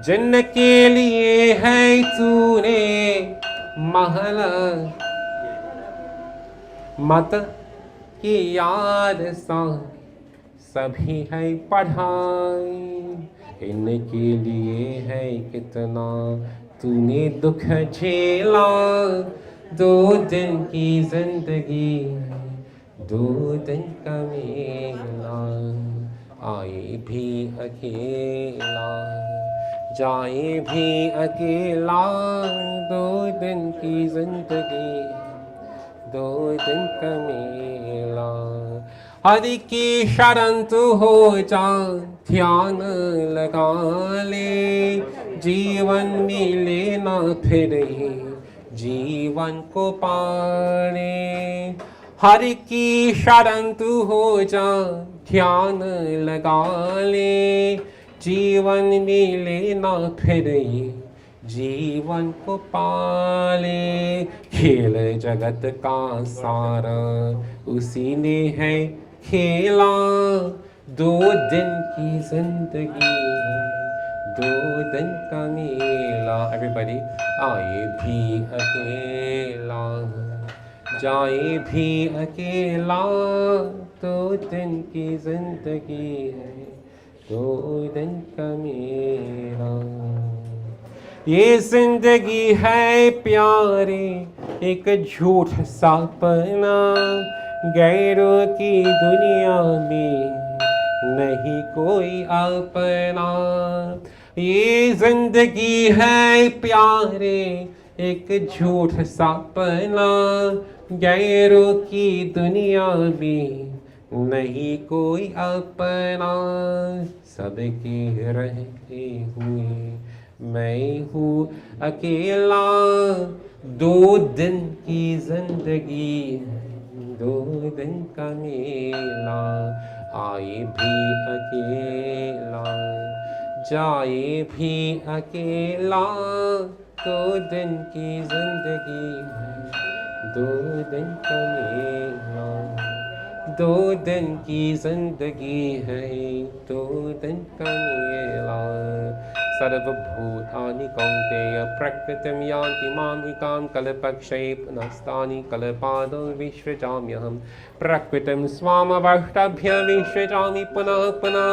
जिनके लिए है तूने महल मत के यार सारे सभी है पढ़ाए इनके लिए है कितना तूने दुख झेला 2 दिन की जिंदगी 2 दिन का मेला आए भी अकेला जाए भी अकेला 2 दिन की जिंदगी 2 दिन का मेला हरि की शरण तू हो जा ध्यान लगा ले जीवन मिले ना फिर जीवन को पाने हरि की शरण तू हो जा ध्यान लगा ले जीवन मिले ना फिर जीवन को पाले खेल जगत का सारा उसी ने है खेला 2 दिन की जिंदगी दो दिन का मेला. Everybody, आए भी अकेला, जाए भी अकेला, 2 दिन की जिंदगी है, 2 दिन का मेला. ये जिंदगी है प्यारे एक झूठ सपना, गैरों की दुनिया में नहीं कोई अपना. ये जिंदगी है प्यारे एक झूठ सपना, गैरों की दुनिया में नहीं कोई अपना. सबके रहते हुए मैं हूँ अकेला, 2 दिन की जिंदगी, 2 दिन का मेला. आए भी अकेला, जाए भी अकेला, 2 दिन की जिंदगी है, 2 दिन का मेला. 2 दिन की जिंदगी है, 2 दिन का मेला. सर्वभूतानि कौन्तेय प्रकृतिं यान्ति मामिकां कल्पक्षये पुनस्तानि कल्पादौ विसृजाम्यहं. प्रकृतिं स्वामवष्टभ्य विसृजामि पुनः पुनः.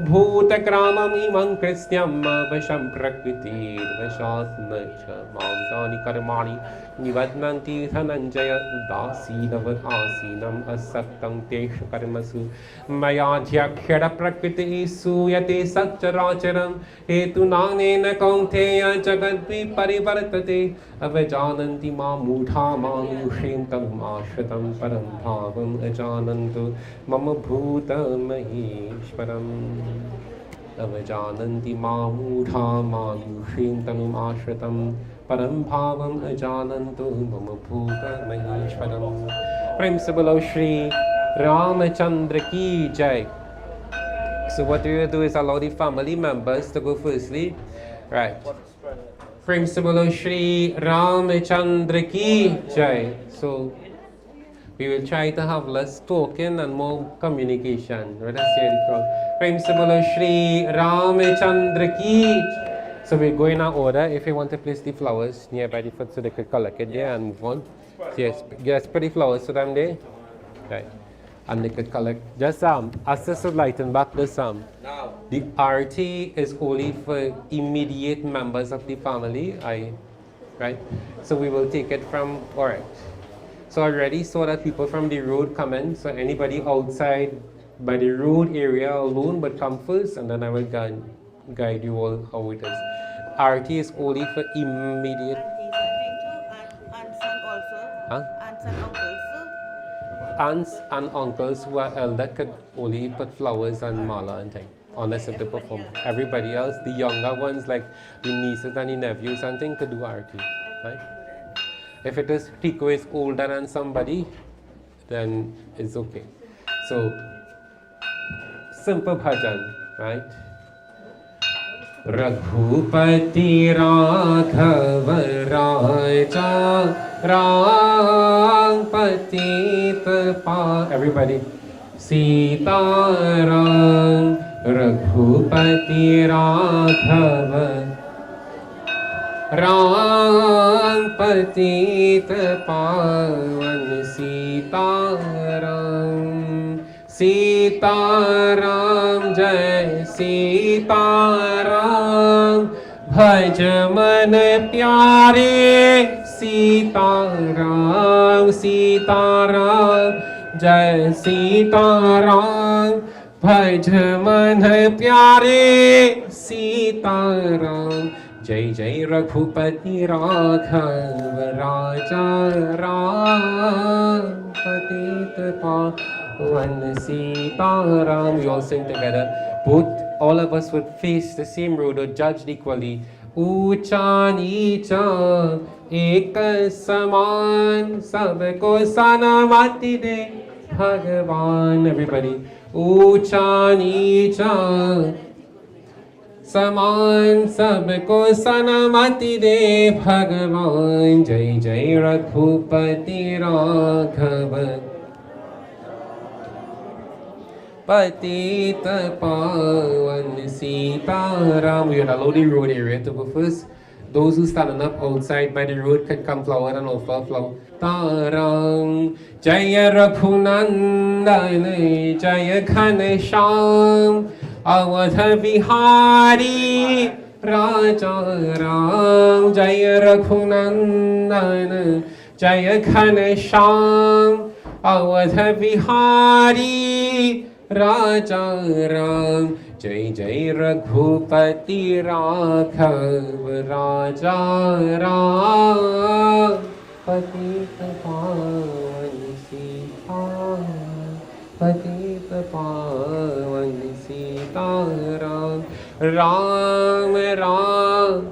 भूतग्रामम् इमं कृत्यम् अवशं प्रकृतिर्वशात् न च मां तानि कर्माणि निबध्नन्ति. धनञ्जय उदासीनवत् आसीनम् असक्तं तेषु कर्मसु मयाध्यक्षर प्रकृतिः सूयते सच्चराचरं. हेतुनानेन कौन्तेय जगद्विपरिवर्तते. अवजानन्ति मां मूढा मानुषीं तमाश्रितं परं भावम् अजानन्तु मम भूतमहेश्वरम्. अवजानन्ति मां मूढा मानुषीं तनुमाश्रितं परं भावम् अजानन्तु मम भूतमहेश्वरम्. प्रेम से बोलो श्री रामचंद्र की जय. So what we will do is allow the family members to go firstly. Right. Prem se bolo Shri Ramchandra ki jai. So we will try to have less talking and more communication. Let us hear the crowd. Prem se bolo Shri Ramchandra ki jai. So we go in our order. If you want to place the flowers nearby the foot so they could collect it there and move on. Yes, put the flowers to them there. Right. And they could collect. Just assist to lighten back this Now. The RT is only for immediate members of the family. Right? So we will take it from, alright. So already saw that people from the road come in. So anybody outside by the road area alone but come first, and then I will guide you all how it is. RT is only for immediate. Aunts and also. Huh? Aunts and uncles. Aunts and uncles who are elder could only put flowers and mala and thing, unless if they perform. Everybody else, the younger ones like the nieces and the nephews and thing, could do RT. Right? If it is Tico is older than somebody, then it's okay. So simple bhajan, right? Raghupati Raghav Raja Ram Patit Pa. Everybody. Sita Ram Raghupati Raghav Ram Patit Pavan. Sita Ram Sita Ram Jai Sita Ram. भज मन प्यारे सीताराम सीताराम जय सीताराम. भज मन प्यारे सीताराम. जय जय रघुपति राघव राजा राम पतित पावन Sitaram. We all sing together. All of us would face the same road or judged equally. ऊंचा नीचा एक समान सबको सनमति दे भगवान. Everybody. ऊंचा नीचा समान सबको सनमति दे भगवान. जय जय Raghupati Raghav. Patita Pawan Sitaram. We had a loading road area to go first. Those who standing up outside by the road can come forward and offer flower. Tarang Jaya Raghunandana Jaya Ghanesham Avadha Vihari Raja Ram Jaya Raghunandana Jaya Ghanesham Avadha Vihari Raja Ram Jai Jai Raghupati Raghav Raja Ram Patita Pawan Sitaram Patita Pawan Sitaram Ram Ram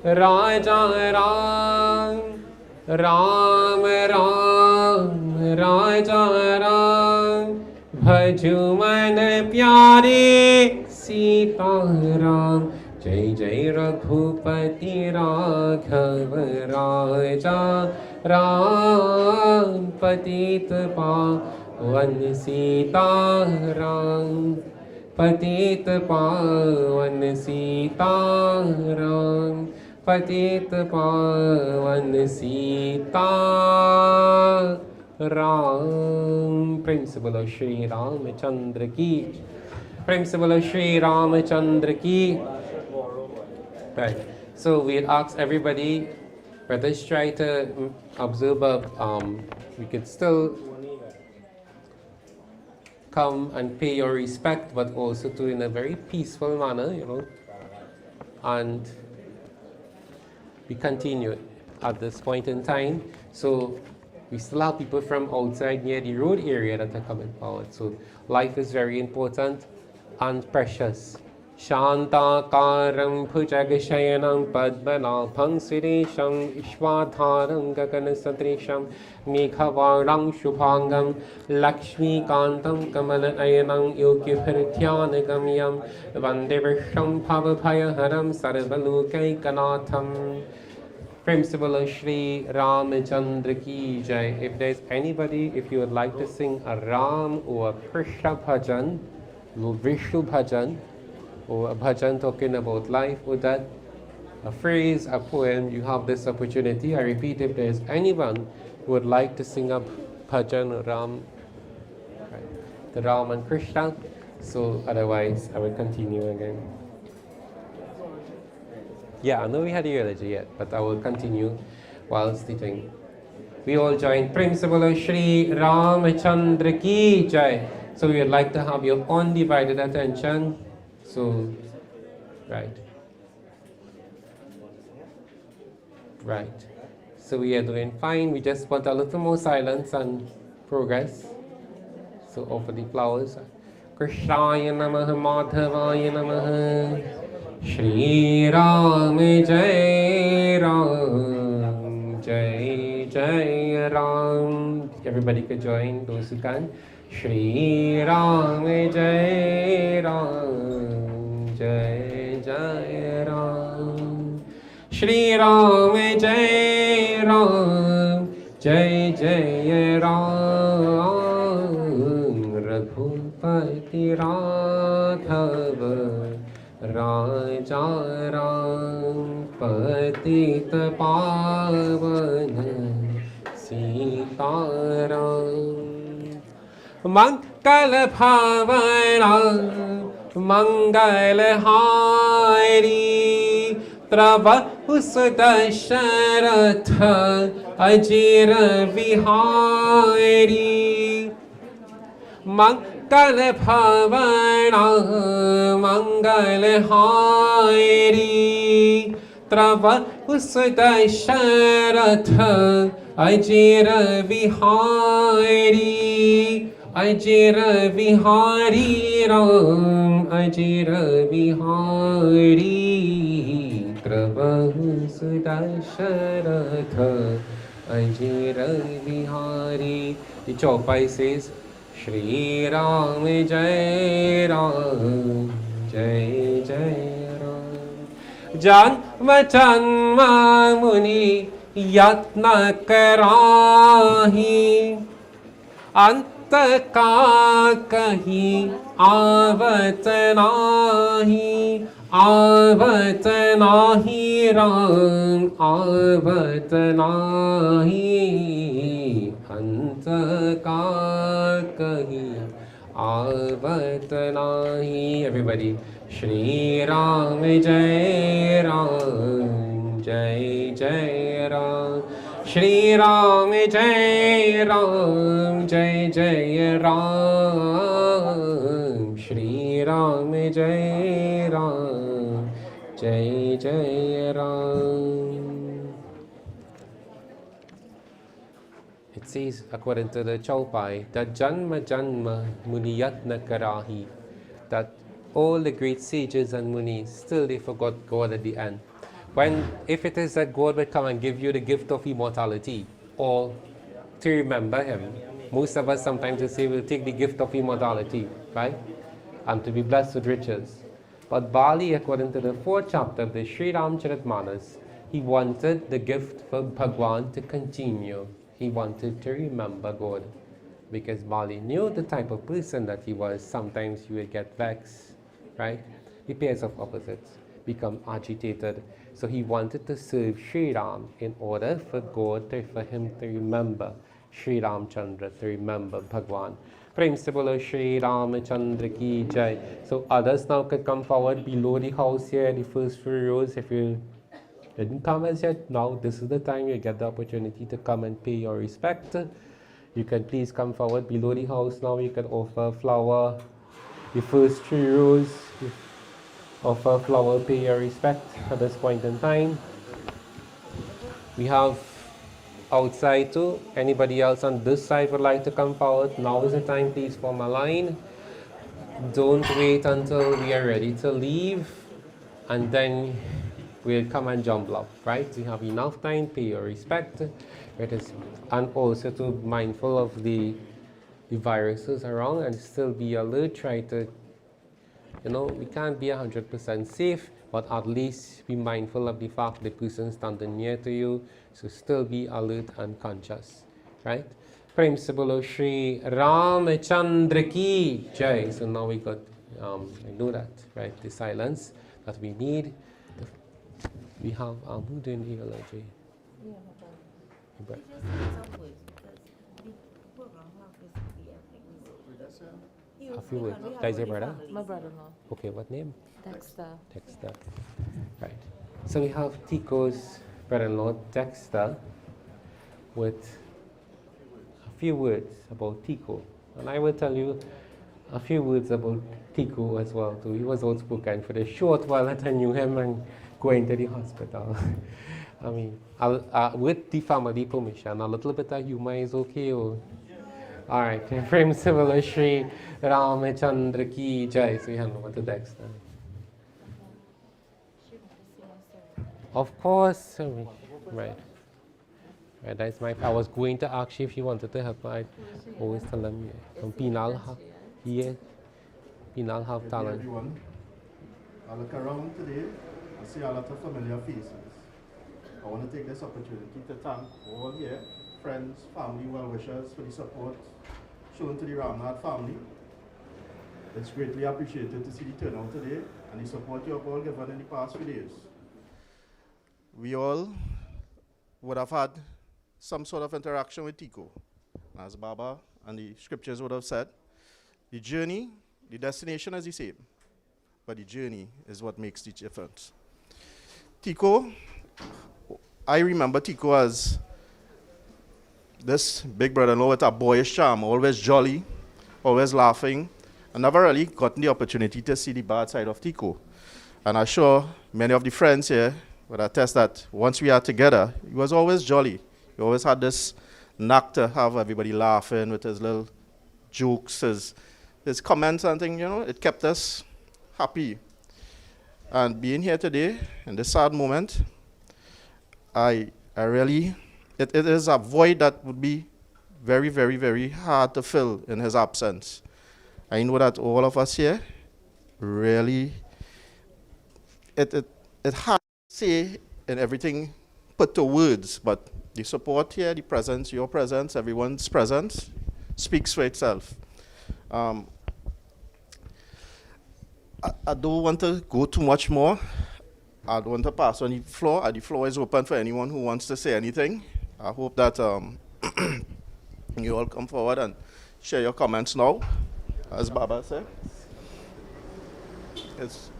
Raja Ram Ram Ram Raja Ram Bhaju man pyare Sitaram Jai Jai Raghupati Raghav Raja Ram Patita Pawan Sitaram Patita Pawan Sitaram Patita Pawan Sitaram. Prem se bolo Shri Ramachandra ki. Prem se bolo Shri Ramachandra ki. Right. So we ask everybody, let us try to observe. We could still come and pay your respect, but also to in a very peaceful manner, you know. And we continue at this point in time. So we still have people from outside near the road area that are coming forward. So life is very important and precious. Shantakaram Bhujagashayanam Padmanabham Siresham Ishwadharam Gaganasatрешam Meghavarang Shubhangam Lakshmi Kantam Kamalanayanam Yogibhrithyanagamyam Vande Vrisham Bhavabhayaharam Sarvalokaikanaatham. Prem se bolo Shri Ramachandra ki jai. If there's anybody, if you would like to sing a Ram or a Krishna bhajan, or Vishnu bhajan, or a bhajan talking about life, or that, a phrase, a poem, you have this opportunity. I repeat, if there's anyone who would like to sing a bhajan or Ram, right, the Ram and Krishna, so otherwise I will continue again. Yeah, I know we had a eulogy yet, but I will continue whilst teaching. We all join Prem se bolo Shri Ramachandra ki jai. So we would like to have your undivided attention. So, right. Right. So we are doing fine. We just want a little more silence and progress. So offer the flowers. Krishnaya Namaha Madhavaya Namaha. Shri Ram Jai Ram Jai Jai Ram. Everybody could join, those who can. Shri Ram Jai Ram Jai Jai Ram. Shri Ram Jai Ram Jai Jai Ram. Raghupati Raghava Raja Ram Patita Pavana Sitaram. Mangal Bhavana Mangal Hari Trava Usudasharatha Ajira Vihari. Mangal Bhavana Mangal Hari Trava Usudasharatha Ajira Vihari. Ajira Vihari Ram Ajira Vihari Trava Sudasharatha Ajira Vihari. The Chaupai says Shri Ram Jai Ram Jai Jai Ram. Janma Janma Muni Yatna Karahi Ant का कहीं आवत नाही, आवत नाही राम, आवत नाही, अंत का कहीं आवत नाही. Everybody, Shri Ram Jai Ram, Jai Jai Ram. Shri Ram Jai Ram, Jai Jai Ram. Shri Ram Jai Ram, Jai Jai Ram. It says, according to the Chaupai, that Janma Janma Muniyatna Karahi, that all the great sages and munis, still they forgot God at the end. If it is that God would come and give you the gift of immortality, or to remember Him, most of us sometimes will say we'll take the gift of immortality, right? And to be blessed with riches. But Bali, according to the 4th chapter of the Sri Ramcharitmanas, he wanted the gift for Bhagwan to continue. He wanted to remember God. Because Bali knew the type of person that he was. Sometimes he would get vexed, right? The pairs of opposites become agitated. So he wanted to serve Sri Ram in order for God, for him to remember Sri Ramchandra, to remember Bhagwan. Prem se bolo Shri Ramchandra ki jai. So others now could come forward below the house here, the first few rows. If you didn't come as yet, now this is the time you get the opportunity to come and pay your respect. You can please come forward below the house now. You can offer a flower. The first 3 rows, offer a flower, pay your respect at this point in time. We have outside too. Anybody else on this side would like to come forward? Now is the time, please form a line. Don't wait until we are ready to leave and then we'll come and jumble up, right? We have enough time, pay your respect. And also to be mindful of the viruses around and still be alert. Try to, we can't be 100% safe, but at least be mindful of the fact the person standing near to you. So still be alert and conscious, right? Prem se bolo Shri Ramchandra ki jai. So now we got, I know that, right? The silence that we need. We have, who doing the eulogy? A few words. That is your brother? My brother-in-law. Okay, what name? Dexter. Dexter. Right. So we have Tico's brother-in-law, Dexter, with a few words about Tico. And I will tell you a few words about Tico as well too. He was outspoken for the short while that I knew him and going to the hospital. I mean, with the family permission, a little bit of humor is okay. Or? All right, Prem Similar Shri Ramchandra ki jai. So we hand over to Dexter. Of course, right. Right, that's my. I was going to ask you if you wanted to help. I always tell them, yeah. From Penal, yeah. Penal have talent. Everyone, I look around today and see a lot of familiar faces. I want to take this opportunity to thank all here, friends, family, well-wishers for the support shown to the Ramnath family. It's greatly appreciated to see the turnout today and the support you have all given in the past few days. We all would have had some sort of interaction with Tico. As Baba and the scriptures would have said, the journey, the destination is the same, but the journey is what makes the difference. Tico, I remember Tico as this big brother-in-law with a boyish charm, always jolly, always laughing. I never really gotten the opportunity to see the bad side of Tico. And I'm sure many of the friends here would attest that once we are together, he was always jolly. He always had this knack to have everybody laughing with his little jokes, his comments and things, it kept us happy. And being here today, in this sad moment, I really, it is a void that would be very, very, very hard to fill in his absence. I know that all of us here really, it hard to say in everything put to words, but the support here, the presence, your presence, everyone's presence, speaks for itself. I don't want to go too much more. I don't want to pass on the floor. The floor is open for anyone who wants to say anything. I hope that you all come forward and share your comments now, as Baba said.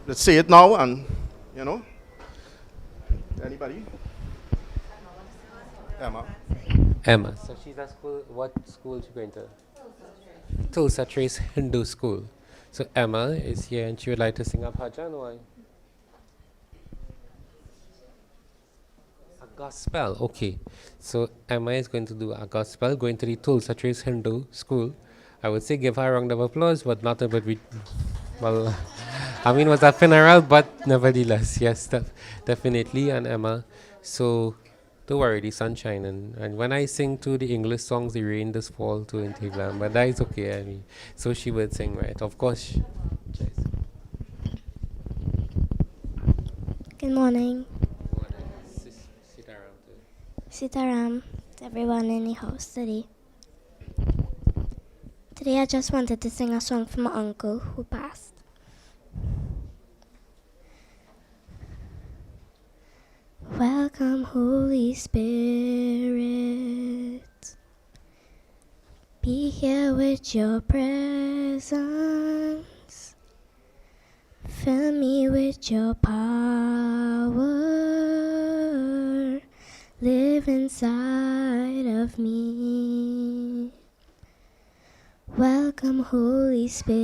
Let's say it now, and anybody? Emma. So she's at school. What school is she going to? Tulsa Trace Hindu School. So Emma is here and she would like to sing a bhajan or a gospel. Okay. So Emma is going to do a gospel, going to the Tulsa Trace Hindu School. I would say give her a round of applause, but not a bit. Well, I mean, it was a funeral, but nevertheless, yes, definitely. And Emma, so don't worry, the sunshine. And when I sing to the English songs, the rain does fall too in Tiglan, but that is okay. I mean, so she would sing, right? Of course. Good morning. Sitaram. Sitaram to everyone in the house today. Today I just wanted to sing a song for my uncle who passed. Welcome, Holy Spirit. Be here with your presence. Fill me with your power. Live inside of me. Welcome, Holy Spirit.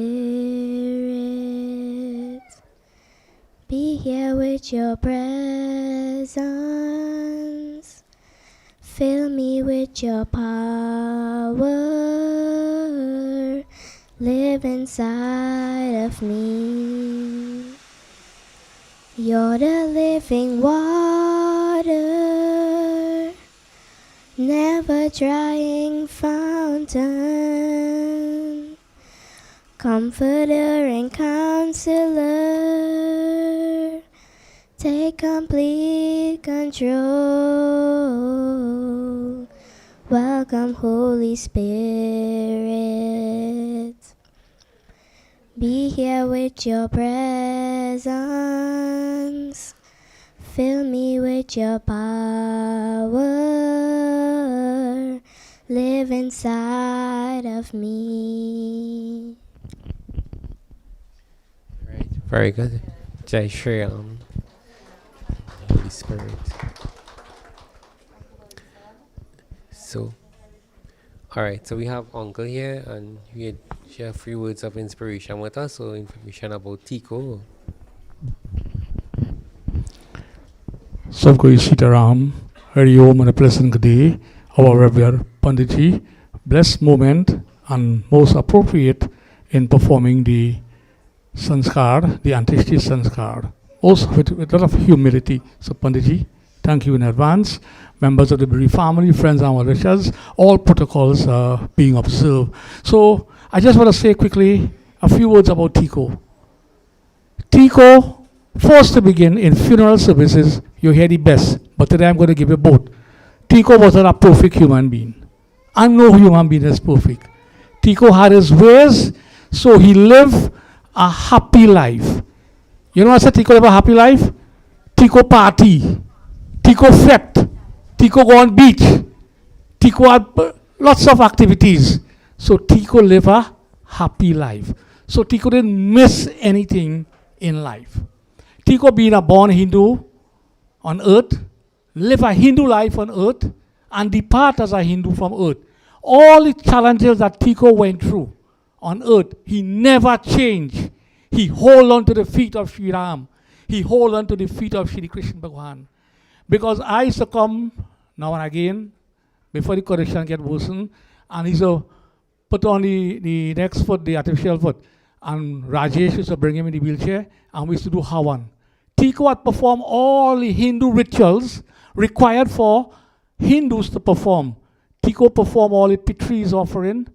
Be here with your presence. Fill me with your power. Live inside of me. You're the living water, never drying fountain, comforter and counselor, take complete control. Welcome, Holy Spirit. Be here with your presence. Fill me with your power. Live inside of me. Right. Very good. Jai Shri Ram. Holy Spirit. So, alright, so we have Uncle here and he had share a few words of inspiration with us, or information about Tico. Sabko Sitaram, Hari Om and a pleasant good day. Our Reverend Panditji, blessed moment and most appropriate in performing the sanskar, the Entrusted sanskar. Also with a lot of humility. So Panditji, thank you in advance. Members of the bereaved family, friends and well-wishers, all protocols are being observed. So I just want to say quickly a few words about Tico. Tico, first to begin in funeral services, you hear the best, but today I'm going to give you both. Tico was not a perfect human being. And no human being is perfect. Tico had his ways, so he lived a happy life. You know what I said Tico lived a happy life? Tico party. Tico fete. Tico go on beach. Tico had lots of activities. So Tico lived a happy life. So Tico didn't miss anything in life. Tico being a born Hindu on earth, live a Hindu life on earth, and depart as a Hindu from earth. All the challenges that Tico went through on earth, he never changed. He hold on to the feet of Sri Ram. He hold on to the feet of Shri Krishna Bhagwan. Because I succumb now and again, before the condition get worsened, and he's put on the next foot, the artificial foot, and Rajesh used to bring him in the wheelchair, and we used to do Hawan. Tico had performed all the Hindu rituals required for Hindus to perform. Tico performed all the Pitris offering.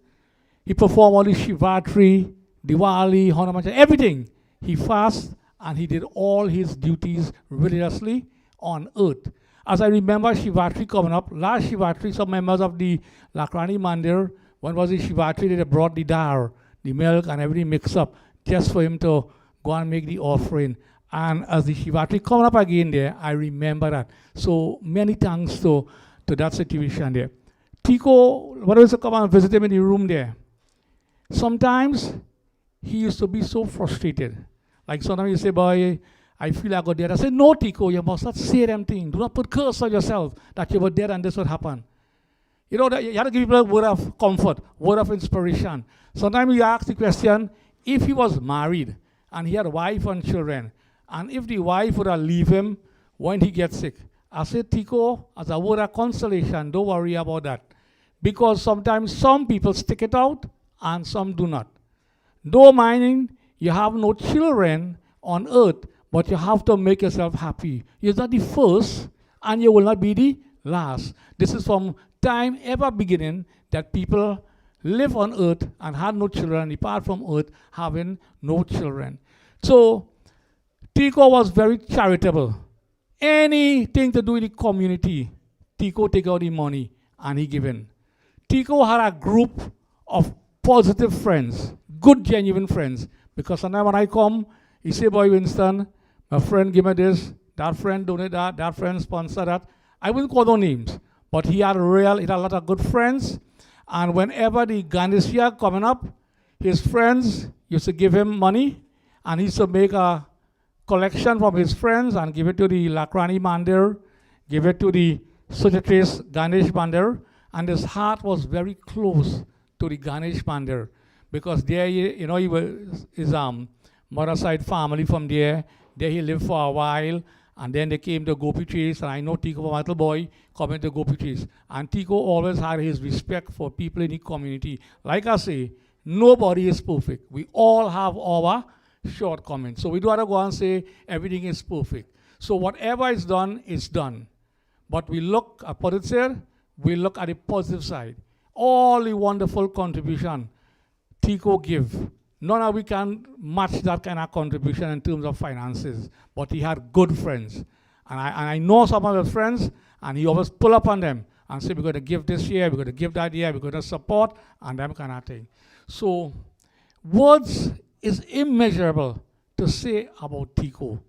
He performed all the Shivatri, Diwali, Hanuman, everything. He fasted and he did all his duties religiously on earth. As I remember Shivatri coming up, last Shivatri, some members of the Lakrani Mandir When was the Shivatri they brought the dar, the milk and everything mixed up, just for him to go and make the offering. And as the Shivatri coming up again there, I remember that. So many thanks to that situation there. Tico, when I used to come and visit him in the room there, sometimes he used to be so frustrated. Like sometimes you say, boy, I feel I got dead. I say, no, Tico, you must not say them things. Do not put curse on yourself that you were dead and this would happen. You know, that you have to give people a word of comfort, word of inspiration. Sometimes you ask the question, if he was married and he had a wife and children, and if the wife would have leave him when he gets sick, I say, Tico, as a word of consolation, don't worry about that. Because sometimes some people stick it out and some do not. Don't mind you have no children on earth, but you have to make yourself happy. You're not the first and you will not be the last. This is from time ever beginning that people live on earth and had no children, depart from earth having no children. So Tico was very charitable. Anything to do with the community, Tico take out the money and he give in. Tico had a group of positive friends, good, genuine friends. Because sometimes when I come, he say, boy, Winston, my friend give me this, that friend donate that friend sponsor that. I wouldn't call no names, but he had a lot of good friends. And whenever the Ganesh year coming up, his friends used to give him money, and he used to make a collection from his friends and give it to the Lakrani Mandir, give it to the Sujatres Ganesh Mandir, and his heart was very close to the Ganesh Mandir because there, he was his mother side family from there. There he lived for a while, and then they came to Gopi Trees, and I know Tico was a little boy coming to Gopi Trees. And Tico always had his respect for people in the community. Like I say, nobody is perfect. We all have our shortcomings. So we don't have to go and say everything is perfect. So whatever is done, is done. But we look, I put it here, we look at the positive side. All the wonderful contribution Tico give. None of we can match that kind of contribution in terms of finances. But he had good friends. And I know some of his friends, and he always pull up on them and say, we're going to give this year, we're going to give that year, we're going to support, and that kind of thing. So words is immeasurable to say about Tico,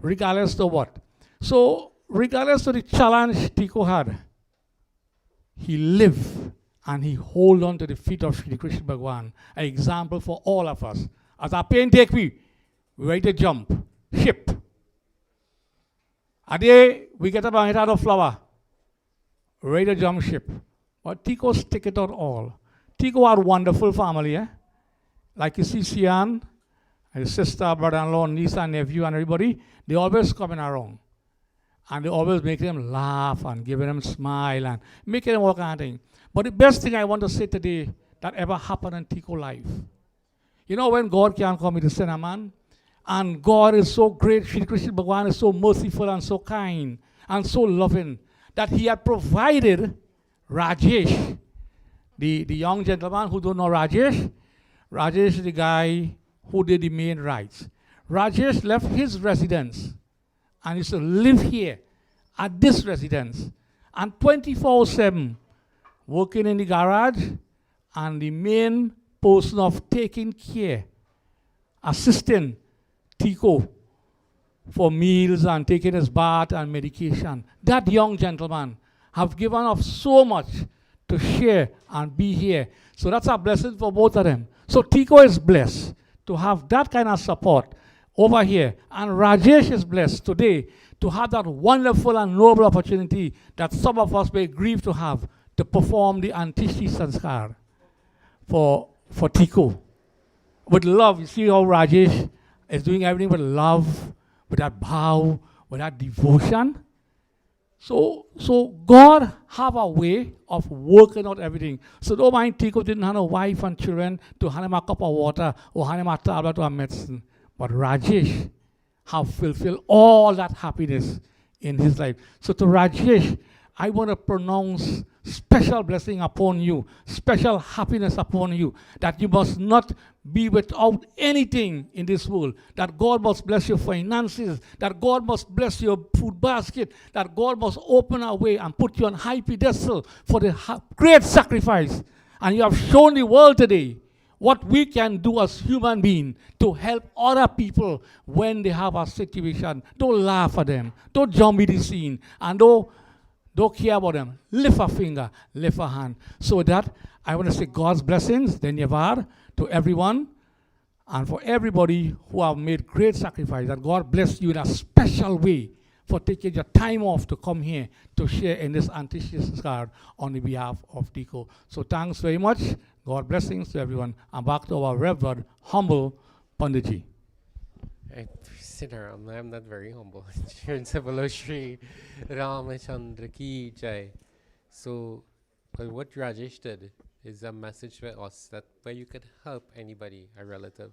regardless of what. So regardless of the challenge Tico had, he lived and he hold on to the feet of Sri Krishna Bhagwan, an example for all of us. As our pain take we ready to jump, ship. A day we get up and hit out of flower, ready to jump ship. But Tico stick it out all. Tico had a wonderful family, eh? Like you see Sian, his sister, brother-in-law, niece and nephew and everybody, they always coming around. And they always make them laugh and giving them smile and making them all kind of thing. But the best thing I want to say today that ever happened in Tico life. You know when God can come to send a man, and God is so great, Shri Krishna Bhagwan is so merciful and so kind and so loving that he had provided Rajesh, the young gentleman who don't know Rajesh. Rajesh is the guy who did the main rites. Rajesh left his residence and used to live here at this residence and 24/7 working in the garage and the main person of taking care, assisting Tico for meals and taking his bath and medication. That young gentleman have given up so much to share and be here. So that's a blessing for both of them. So Tico is blessed to have that kind of support over here. And Rajesh is blessed today to have that wonderful and noble opportunity that some of us may grieve to have to perform the Antishti Sanskar for Tico. With love, you see how Rajesh is doing everything with love, with that bow, with that devotion. So God have a way of working out everything. So don't mind Tico didn't have a wife and children to hand him a cup of water or hand him a tablet or a medicine. But Rajesh have fulfilled all that happiness in his life. So to Rajesh, I want to pronounce special blessing upon you, special happiness upon you, that you must not be without anything in this world, that God must bless your finances, that God must bless your food basket, that God must open a way and put you on high pedestal for the great sacrifice And you have shown the world today what we can do as human beings to help other people when they have a situation. Don't laugh at them. Don't jump in the scene. And don't care about them. Lift a finger, lift a hand. So that I want to say God's blessings, Denyavar, to everyone. And for everybody who have made great sacrifice, that God bless you in a special way for taking your time off to come here to share in this anticious card on the behalf of Tico. So thanks very much. God blessings to everyone. And back to our Reverend, humble Panditji. I sit around, I'm not very humble. Shri Ramachandra ki jai. So, well, what Rajesh did is a message for us that where you could help anybody, a relative.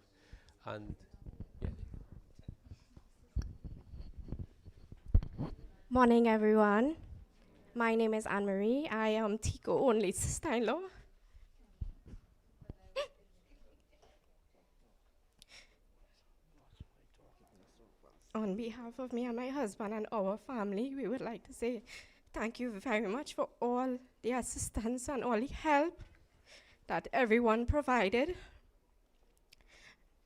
And yeah. Morning, everyone. My name is Anne-Marie. I am Tico only sister-in-law. On behalf of me and my husband and our family, we would like to say thank you very much for all the assistance and all the help that everyone provided.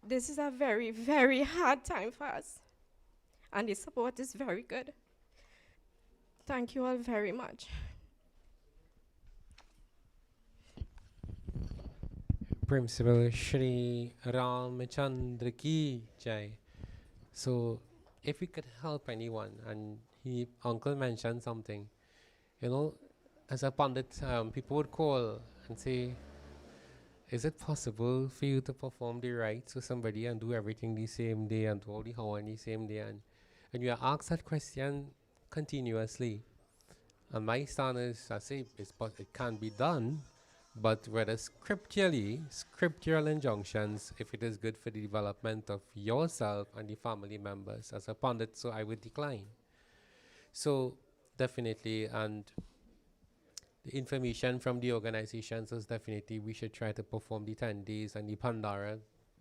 This is a very, very hard time for us, and the support is very good. Thank you all very much. Principal Shri Ramachandra ki jai. So, if we could help anyone, and Uncle mentioned something, you know, as a pundit, people would call and say, is it possible for you to perform the rites for somebody and do everything the same day and do all the Hawa the same day? And you are asked that question continuously. And my stand is, I say, it can be done, but whether scriptural injunctions, if it is good for the development of yourself and the family members. As a pundit, so I would decline. So definitely, and the information from the organizations is definitely we should try to perform the 10 days and the Pandara,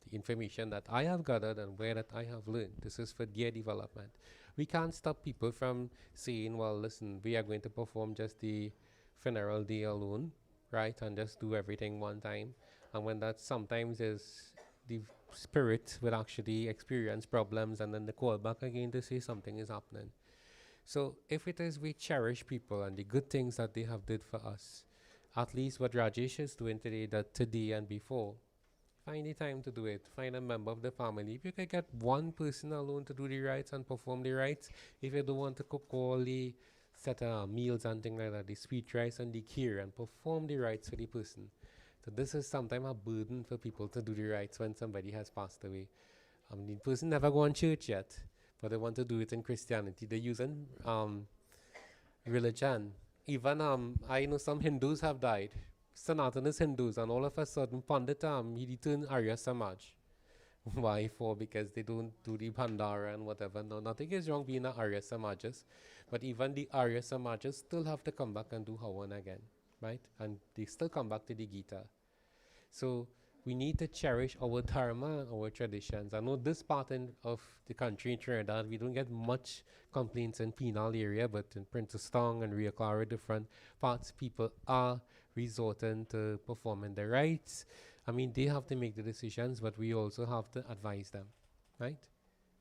the information that I have gathered and where that I have learned. This is for their development. We can't stop people from saying, well, listen, we are going to perform just the funeral day alone, right, and just do everything one time. And when that sometimes is the spirit will actually experience problems and then they call back again to say something is happening. So if it is we cherish people and the good things that they have did for us, at least what Rajesh is doing today, that today and before, find the time to do it. Find a member of the family. If you can get one person alone to do the rites and perform the rites, if you don't want to cook all the set meals and things like that, the sweet rice and the kheer, and perform the rites for the person. So this is sometimes a burden for people to do the rites when somebody has passed away. The person never gone to church yet, but they want to do it in Christianity. They're using religion. Even I know some Hindus have died. Sanatana Hindus, and all of a sudden Pandit he turned Arya Samaj. Why? For because they don't do the Bhandara and whatever. No, nothing is wrong being an Arya Samajas, but even the Arya Samajas still have to come back and do Havan again, right? And they still come back to the Gita. So we need to cherish our dharma and our traditions. I know this part of the country in Trinidad, we don't get much complaints in penal area, but in Princess Tong and Rio Clara, different parts, people are resorting to performing the rites. I mean, they have to make the decisions, but we also have to advise them, right?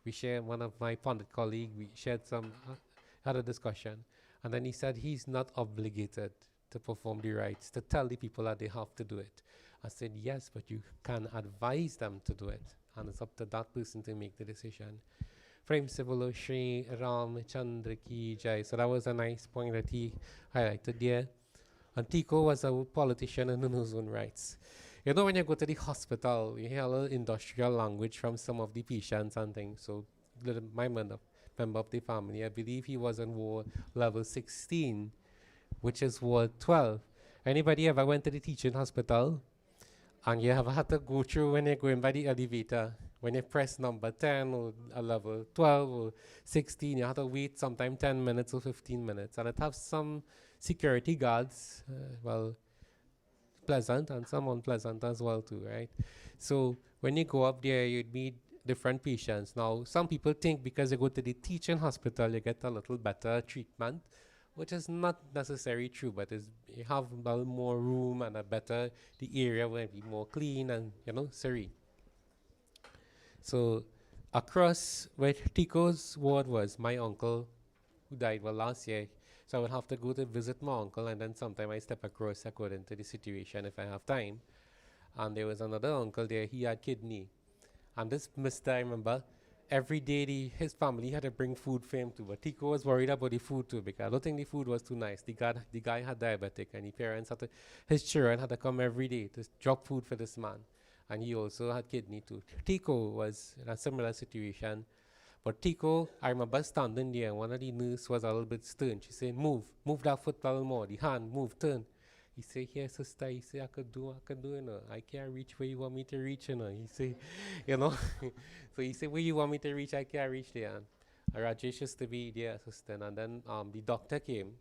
We share, one of my pundit colleague, we shared had a discussion, and then he said he's not obligated to perform the rites, to tell the people that they have to do it. I said, yes, but you can advise them to do it, and it's up to that person to make the decision. Prem Sivolo Shri Ramachandra ki jai. So that was a nice point that he highlighted there. And Tico was a politician in his own rights. You know, when you go to the hospital, you hear a little industrial language from some of the patients and things. So my member of the family, I believe he was in ward level 16, which is ward 12. Anybody ever went to the teaching hospital? And you have had to go through when you're going by the elevator, when you press number 10 or a level 12 or 16, you have to wait sometime 10 minutes or 15 minutes. And it has some security guards, well, pleasant and some unpleasant as well too, right? So when you go up there, you'd meet different patients. Now, some people think because you go to the teaching hospital, you get a little better treatment. which is not necessarily true, but you have a little more room and the area will be more clean and, serene. So across where Tico's ward was, my uncle, who died last year, so I would have to go to visit my uncle, and then sometime I step across according to the situation if I have time. And there was another uncle there, he had kidney. And this mister, I remember, every day his family had to bring food for him too, but Tico was worried about the food too, because I don't think the food was too nice. The guy had diabetic, and his children had to come every day to drop food for this man. And he also had kidney too. Tico was in a similar situation. But Tico, I remember standing there, and one of the nurses was a little bit stern. She said, move that foot a little more, the hand, move, turn. He said, here, sister, he said, I could do, I can't reach where you want me to reach, He said, so he said, where you want me to reach, I can't reach there. And Rajesh used to be the assistant, and then the doctor came,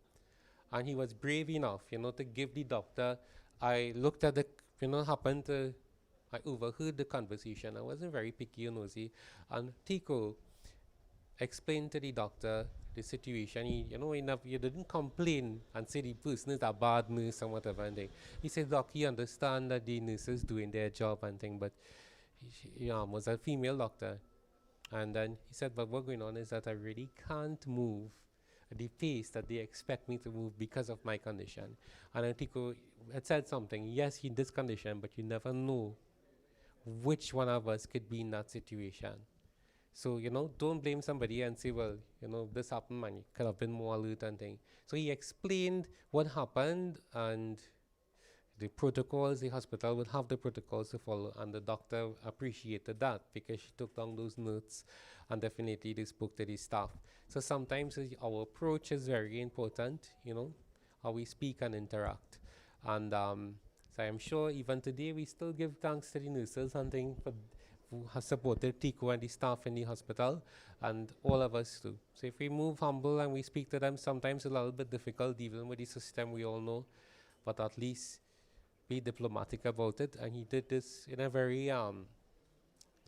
and he was brave enough, to give the doctor. I looked at I overheard the conversation. I wasn't very picky or nosy, and Tico explained to the doctor the situation. He didn't complain and say the person is a bad nurse and whatever. And he said, Doc, he understand that the nurse is doing their job and thing, but he was a female doctor. And then he said, but what's going on is that I really can't move at the pace that they expect me to move because of my condition. And then Tico had said something, yes, he in this condition, but you never know which one of us could be in that situation. So, don't blame somebody and say, well, this happened, man, you could have been more alert and thing. So he explained what happened and the protocols. The hospital would have the protocols to follow, and the doctor appreciated that because she took down those notes, and definitely they spoke to the staff. So sometimes our approach is very important, how we speak and interact. And so I'm sure even today we still give thanks to the nurses and things who have supported Tico and the staff in the hospital, and all of us too. So if we move humble and we speak to them, sometimes it's a little bit difficult dealing with the system, we all know, but at least be diplomatic about it. And he did this in a very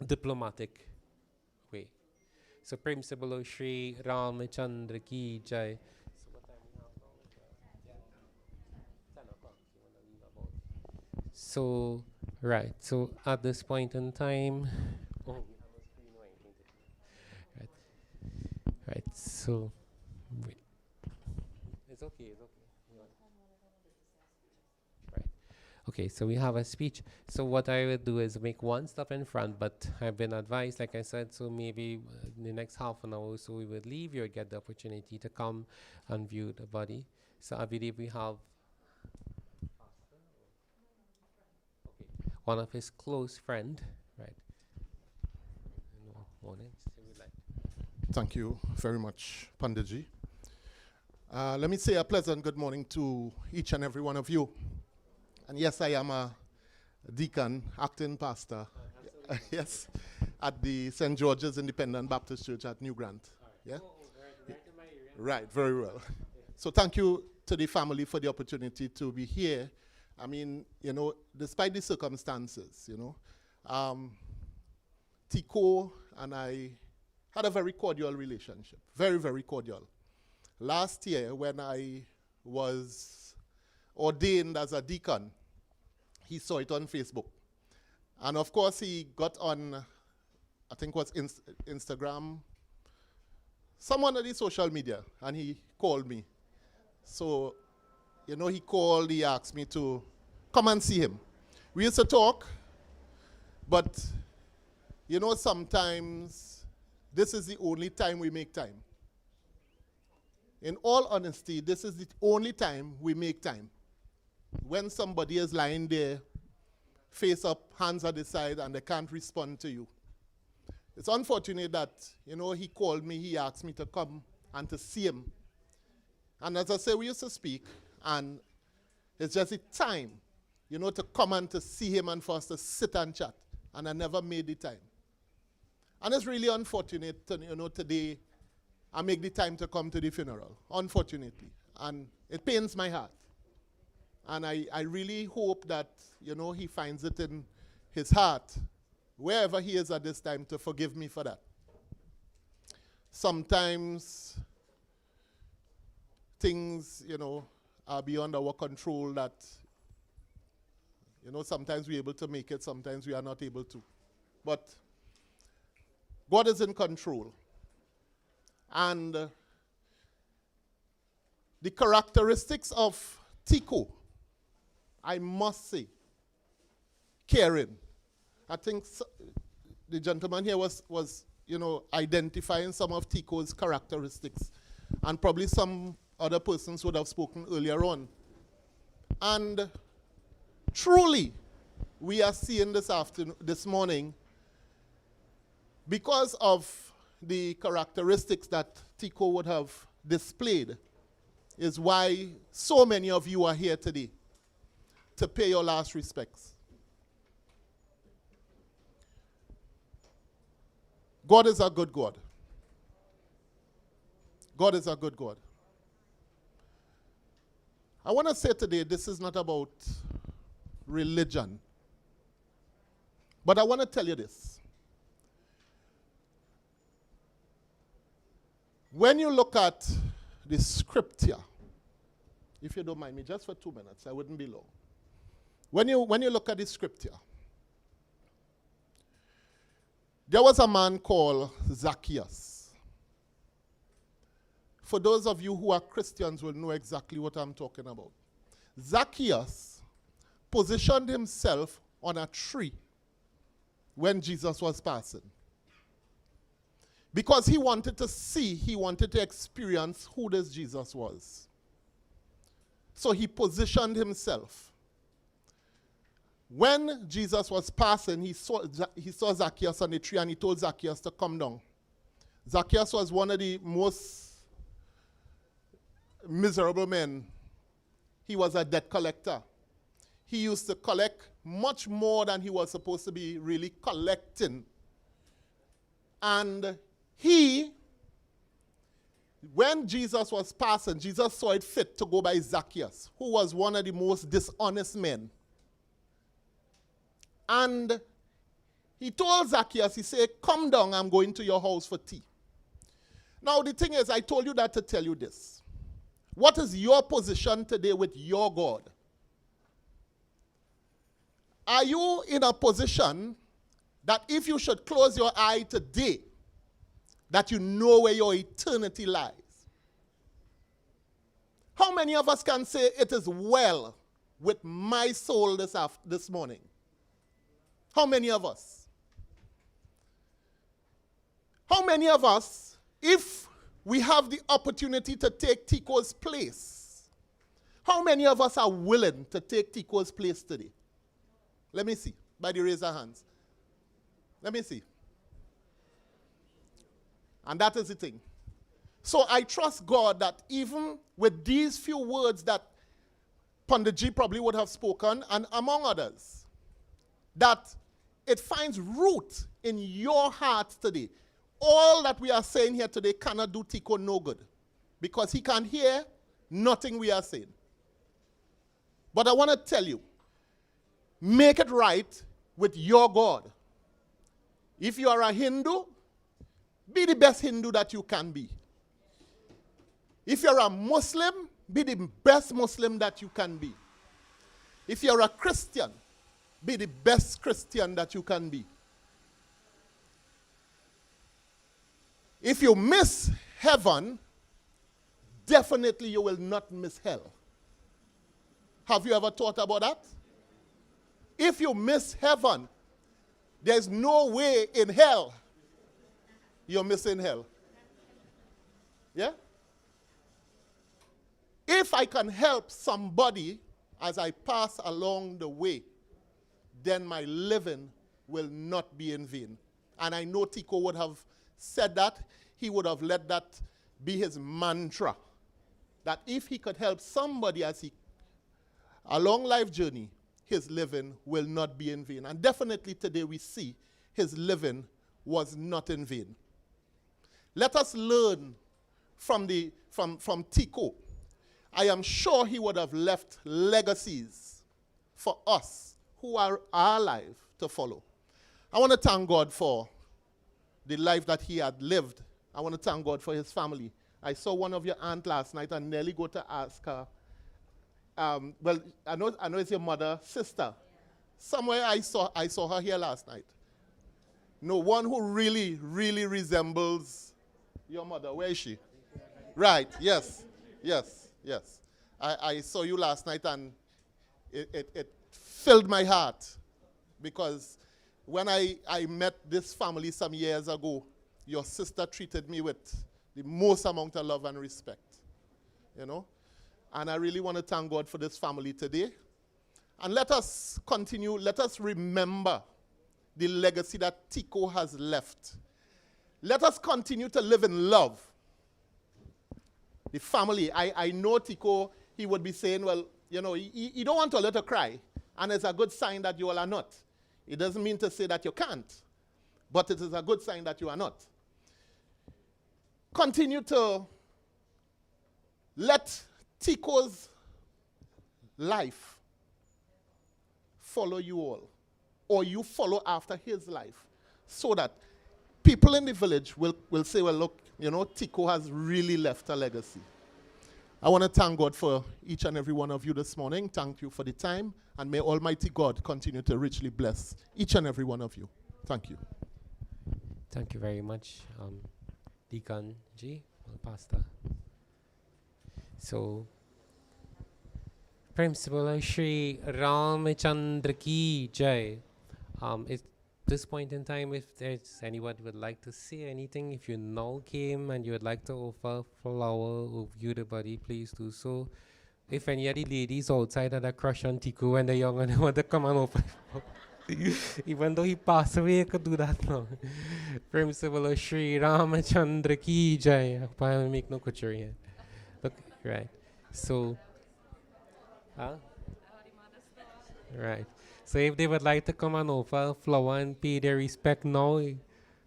diplomatic way. Supreme Sibolo Shri Ramachandra Ki Jai. So what time we have now? 10 o'clock. You want to leave about. So right, so at this point in time, we have a screen or anything to do. Right, so it's okay. Right, okay, so we have a speech. So what I will do is make one stop in front, but I've been advised, like I said, so maybe in the next half an hour or so we will leave. You'll get the opportunity to come and view the body. So I believe we have one of his close friend, right? Thank you very much, Panditji. Let me say a pleasant good morning to each and every one of you. And yes, I am a deacon, acting pastor, yes, at the St. George's Independent Baptist Church at New Grant. Yeah? Right, very well. So thank you to the family for the opportunity to be here. I mean, despite the circumstances, Tico and I had a very cordial relationship, very, very cordial. Last year, when I was ordained as a deacon, he saw it on Facebook. And of course, he got on, I think it was Instagram, someone of the social media, and he called me. So, he called, he asked me to come and see him. We used to talk, but, sometimes this is the only time we make time. In all honesty, this is the only time we make time. When somebody is lying there, face up, hands at the side, and they can't respond to you. It's unfortunate that, he called me, he asked me to come and to see him. And as I say, we used to speak, and it's just the time, to come and to see him and for us to sit and chat. And I never made the time. And it's really unfortunate, today I make the time to come to the funeral, unfortunately. And it pains my heart. And I really hope that, he finds it in his heart, wherever he is at this time, to forgive me for that. Sometimes things, are beyond our control, that, sometimes we're able to make it, sometimes we are not able to. But God is in control. And the characteristics of Tico, I must say, caring. I think the gentleman here was identifying some of Tico's characteristics, and probably some other persons would have spoken earlier on. And truly, we are seeing this morning, because of the characteristics that Tico would have displayed, is why so many of you are here today to pay your last respects. God is a good God. God is a good God. I want to say today, this is not about religion. But I want to tell you this. When you look at the scripture, if you don't mind me, just for 2 minutes, I wouldn't be long. When you look at the scripture, there was a man called Zacchaeus. For those of you who are Christians will know exactly what I'm talking about. Zacchaeus positioned himself on a tree when Jesus was passing, because he wanted to experience who this Jesus was. So he positioned himself. When Jesus was passing, he saw Zacchaeus on the tree, and he told Zacchaeus to come down. Zacchaeus was one of the most miserable men. He was a debt collector. He used to collect much more than he was supposed to be really collecting. And when Jesus was passing, Jesus saw it fit to go by Zacchaeus, who was one of the most dishonest men. And he told Zacchaeus, he said, come down, I'm going to your house for tea. Now the thing is, I told you that to tell you this. What is your position today with your God? Are you in a position that if you should close your eye today, that you know where your eternity lies? How many of us can say it is well with my soul this morning? How many of us? How many of us, if we have the opportunity to take Tico's place, how many of us are willing to take Tico's place today? Let me see, by the raise of hands. Let me see. And that is the thing. So I trust God that even with these few words that Panditji probably would have spoken, and among others, that it finds root in your heart today. All that we are saying here today cannot do Tico no good, because he can't hear nothing we are saying. But I want to tell you, make it right with your God. If you are a Hindu, be the best Hindu that you can be. If you're a Muslim, be the best Muslim that you can be. If you're a Christian, be the best Christian that you can be. If you miss heaven, definitely you will not miss hell. Have you ever thought about that? If you miss heaven, there's no way in hell you're missing hell. Yeah? If I can help somebody as I pass along the way, then my living will not be in vain. And I know Tico would have said that. He would have let that be his mantra. That if he could help somebody a long life journey, his living will not be in vain. And definitely today we see his living was not in vain. Let us learn from Tico. I am sure he would have left legacies for us who are alive to follow. I want to thank God for the life that he had lived. I want to thank God for his family. I saw one of your aunt last night and nearly go to ask her. Well, I know it's your mother, sister. Somewhere I saw her here last night. No, one who really, really resembles your mother. Where is she? Right, yes. I saw you last night and it filled my heart because when I met this family some years ago, your sister treated me with the most amount of love and respect, you know. And I really want to thank God for this family today. And let us continue, let us remember the legacy that Tico has left. Let us continue to live in love. The family, I know Tico, he would be saying, well, you know, he don't want to let her cry. And it's a good sign that you all are not. It doesn't mean to say that you can't, but it is a good sign that you are not. Continue to let Tico's life follow you all, or you follow after his life, so that people in the village will say, well, look, you know, Tico has really left a legacy. I want to thank God for each and every one of you this morning. Thank you for the time, and may Almighty God continue to richly bless each and every one of you. Thank you. Thank you very much, Deacon G, Pastor. So, Principal Shri Ramchandra Ki Jai. At this point in time, if there's anyone who would like to say anything, if you now came and you would like to offer flower or view the body, please do so. If any of the ladies outside had a crush on Tiku when they're young and they want to come and offer, even though he passed away, I could do that now. Principal Shri Ramchandra Ki Jai. I hope I make no couture here. Look, right. So, right. So if they would like to come and offer flower and pay their respect now, you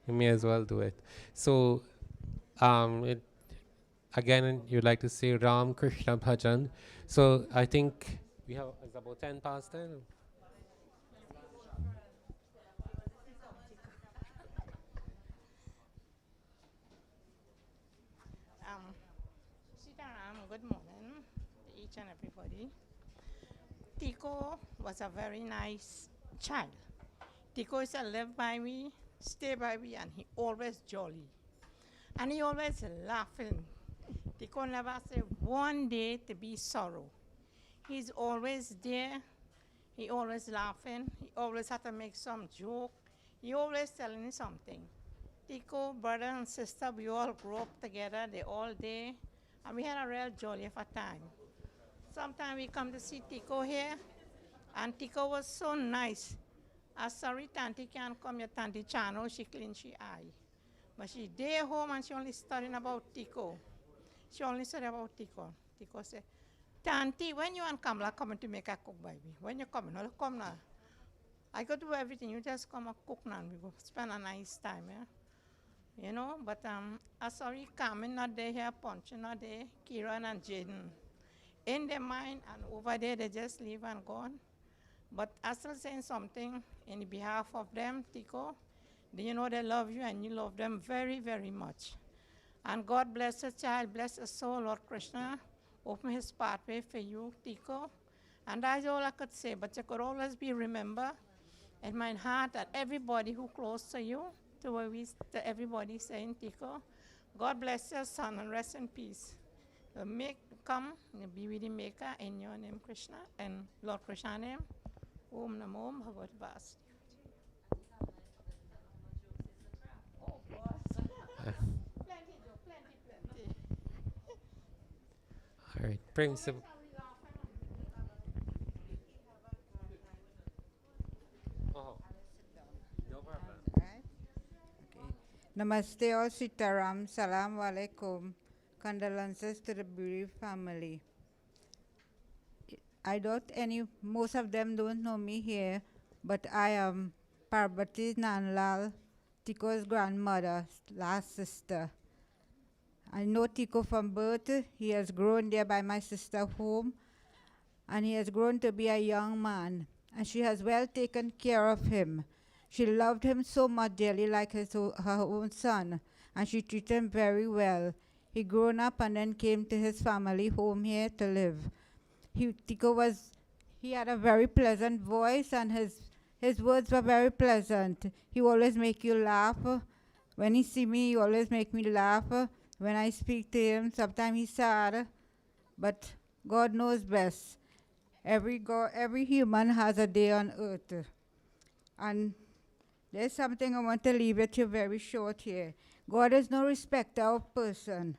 may as well do it. So, again, you'd like to say Ram Krishna Bhajan. So I think we have it's about 10 past 10. Sitaram, good morning to each and everybody. Tico was a very nice child. Tico used to live by me, stay by me, and he always jolly. And he always laughing. Tico never say one day to be sorrow. He's always there. He always laughing. He always had to make some joke. He always telling me something. Tico, brother and sister, we all grew up together. They all there. And we had a real jolly of a time. Sometimes we come to see Tico here, and Tico was so nice. I'm sorry, Tanti can't come here, Tanti Chano, she clean she eye. But she there home and she only studying about Tico. She only study about Tico. Tico said, Tanti, when you and Kamala coming to make a cook by me? When you coming? No, come now. I go do everything. You just come and cook now. We go spend a nice time, yeah? You know, but I'm sorry, Carmen not there here, Poncho not there, Kieran and Jaden. In their mind and over there, they just leave and gone. But I'm still saying something in behalf of them, Tico. You know they love you and you love them very, very much. And God bless the child, bless the soul, Lord Krishna. Open his pathway for you, Tico. And that's all I could say. But you could always be remember in my heart that everybody who close to you, to everybody saying, Tico, God bless your son and rest in peace. Come, be with the Maker in your name, Krishna, and Lord Krishna name. Om Namo Bhagavate Vasudevaya. Oh, boss. Plenty. All right, Principal. No problem. Namaste all, Sitaram, Salam Alaikum. Condolences to the bereaved family. Most of them don't know me here, but I am Parvati Nanlal, Tico's grandmother, last sister. I know Tico from birth. He has grown there by my sister's home, and he has grown to be a young man, and she has well taken care of him. She loved him so much dearly like her own son, and she treated him very well. He grown up and then came to his family home here to live. He had a very pleasant voice, and his words were very pleasant. He always make you laugh. When he see me, he always make me laugh. When I speak to him, sometimes he's sad, but God knows best. Every human has a day on earth. And there's something I want to leave with you very short here. God is no respecter of person.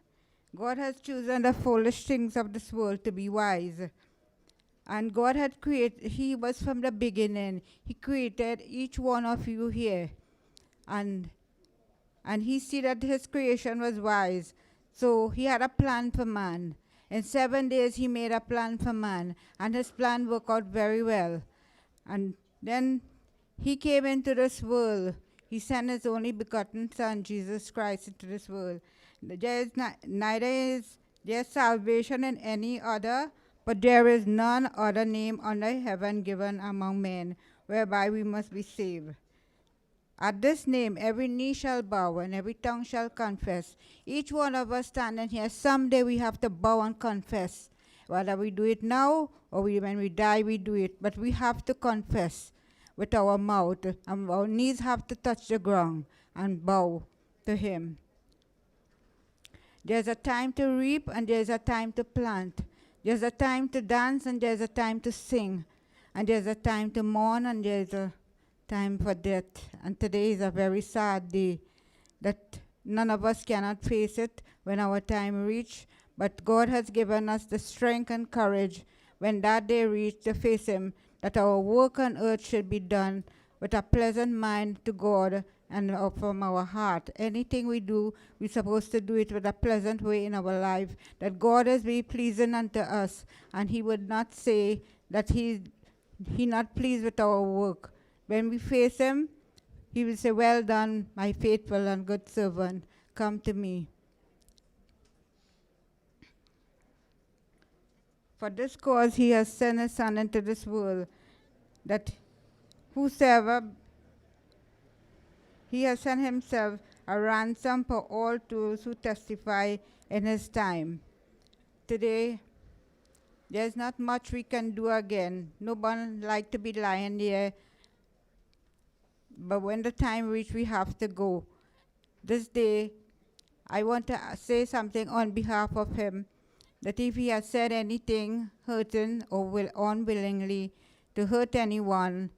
God has chosen the foolish things of this world to be wise. And God had created, He was from the beginning. He created each one of you here. And He see that His creation was wise. So He had a plan for man. In 7 days, He made a plan for man. And His plan worked out very well. And then He came into this world. He sent His only begotten Son, Jesus Christ, into this world. Neither is there salvation in any other, but there is none other name under heaven given among men, whereby we must be saved. At this name, every knee shall bow and every tongue shall confess. Each one of us standing here, someday we have to bow and confess. Whether we do it now or when we die, we do it. But we have to confess with our mouth, and our knees have to touch the ground and bow to Him. There's a time to reap and there's a time to plant. There's a time to dance and there's a time to sing. And there's a time to mourn and there's a time for death. And today is a very sad day that none of us cannot face it when our time reach. But God has given us the strength and courage when that day reach to face Him, that our work on earth should be done with a pleasant mind to God and from our heart. Anything we do, we're supposed to do it with a pleasant way in our life, that God is very pleasing unto us, and He would not say that He not pleased with our work. When we face Him, He will say, well done, my faithful and good servant, come to me. For this cause He has sent His Son into this world, that whosoever He has sent Himself a ransom for all those who testify in His time. Today, there's not much we can do again. No one like to be lying there. But when the time reaches, we have to go. This day, I want to say something on behalf of him, that if he has said anything hurting or unwillingly to hurt anyone,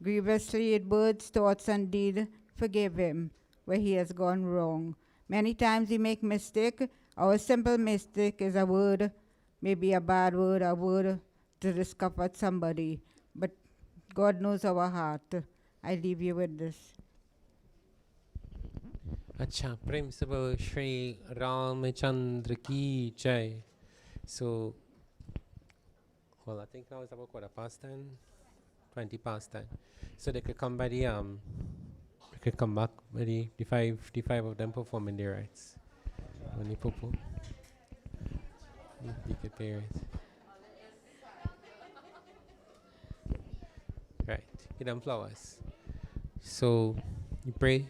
grievously in words, thoughts, and deed, forgive him where he has gone wrong. Many times we make mistake. Our simple mistake is a word, maybe a bad word, a word to discomfort somebody. But God knows our heart. I leave you with this. Acha, Principal Shri Ramchandra ki Jai. So, well, I think now it's about 10:15, 20 past 10. So they could come by the they could come back by the five of them performing their rites. When they popo, they could pay it. Right, give them flowers. So you pray.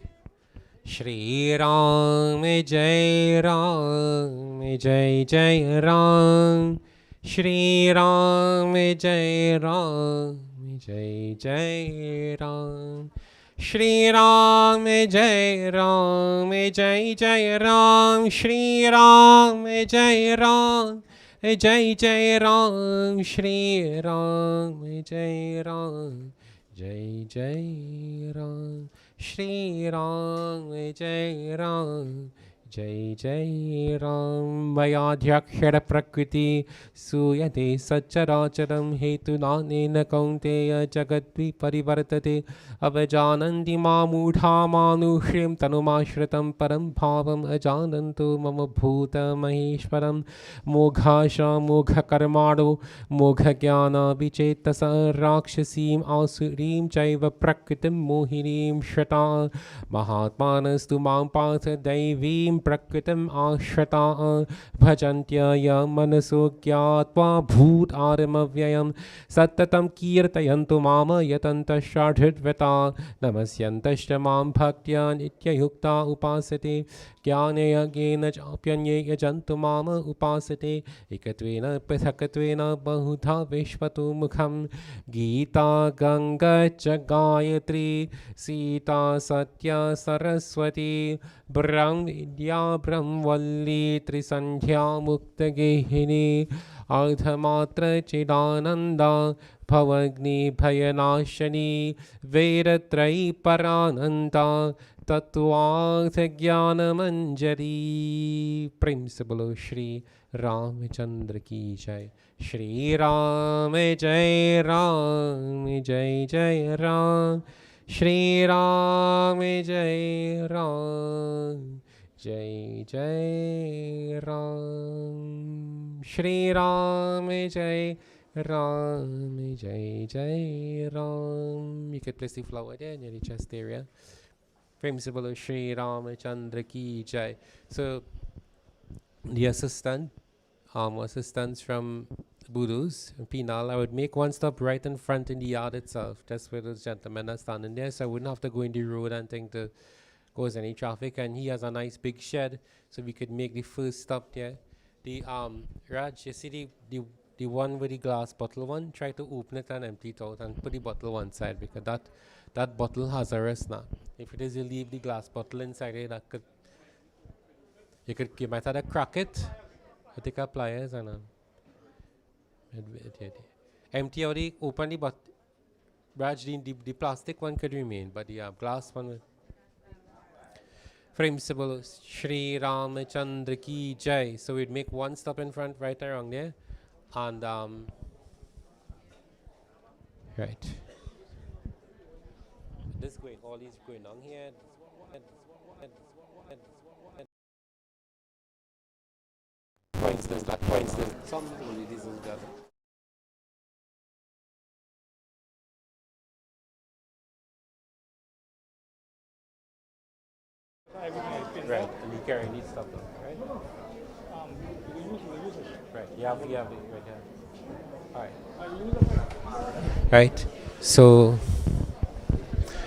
Shri Ram Jai Ram Jai Jai Ram Shri Ram Jai Ram Jai Jai Ram Shri Ram Jai Ram Jai Jai Ram Shri Ram Jai Ram Jai Jai Ram Shri Ram Jai Ram Jai Jai Ram Shri Ram Jai Ram Jai Jai Ram Vayadhyakshara Prakriti Suyate Satcharacharam Hetu Nanena Kaunteya Jagatvi Parivartate Avajananti Mamudha Manushrim Tanumashritam Param Bhavam Ajanantu Mama Bhuta Maheshwaram Moghasha Mogha Karmado Mogha Jnana Vichetasa Rakshasim Asurim Chaiva Prakritim Mohinim Shata Mahatmanastu Mampatha Daivim prakritim ashrata bhajantya yam manaso gyatva bhut adamavyayam sattatam kirtayantu mama yatanta shardhidvata namasyantashta mam bhaktya nityayukta upasate ज्ञानयज्ञेन चाप्यन्ये यजन्तु माम उपासते एकत्वेन पृथक्त्वेन बहुधा विश्वतो मुखं गीता गङ्गा च गायत्री सीता सत्या सरस्वती ब्रह्म विद्या ब्रह्मवल्ली त्रिसन्ध्या मुक्तगेहिनी अर्धमात्रचिदानन्दा भवग्नि भयनाशिनी वेदत्रयी परानन्दा तत्वार्थज्ञानमञ्जरी प्रेम से बोलो श्री रामचंद्र की जय श्री राम जय राम श्री राम जय राम श्री राम जय Ram. You could place the flower there near the chest area. Principal Shri Ramachandra ki jai. So the assistants from Boodoo's and Penal, I would make one stop right in front in the yard itself. That's where those gentlemen are standing there, so I wouldn't have to go in the road and think to cause any traffic. And he has a nice big shed, so we could make the first stop there. The Raj, you see the one with the glass bottle one, try to open it and empty it out and put the bottle one side, because that bottle has a rest now. If it is, you leave the glass bottle inside it, you might have to crack it. You take a pliers and empty out the, open the bottle. Raj, the plastic one could remain, but the glass one will. Principal Shri Ramachandra ki jai. So we'd make one stop in front right around there. And right. This going, all these going on here. For instance, some only this is that. Right, and you carry these stuff though, right? Right, you have it right here. Alright. Right, so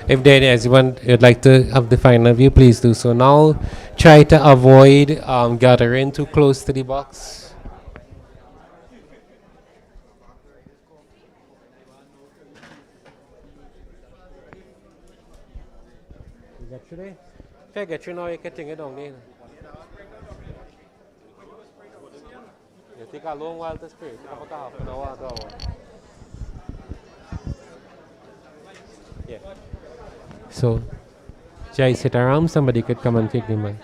if there is anyone you'd like to have the final view, please do so now. Try to avoid gathering too close to the box. You get you there? If I get you now, you can take it down there. It take a long while to spray. It take about half an hour to hour. Yeah. So, Jai Sitaram, somebody could come and take the mic.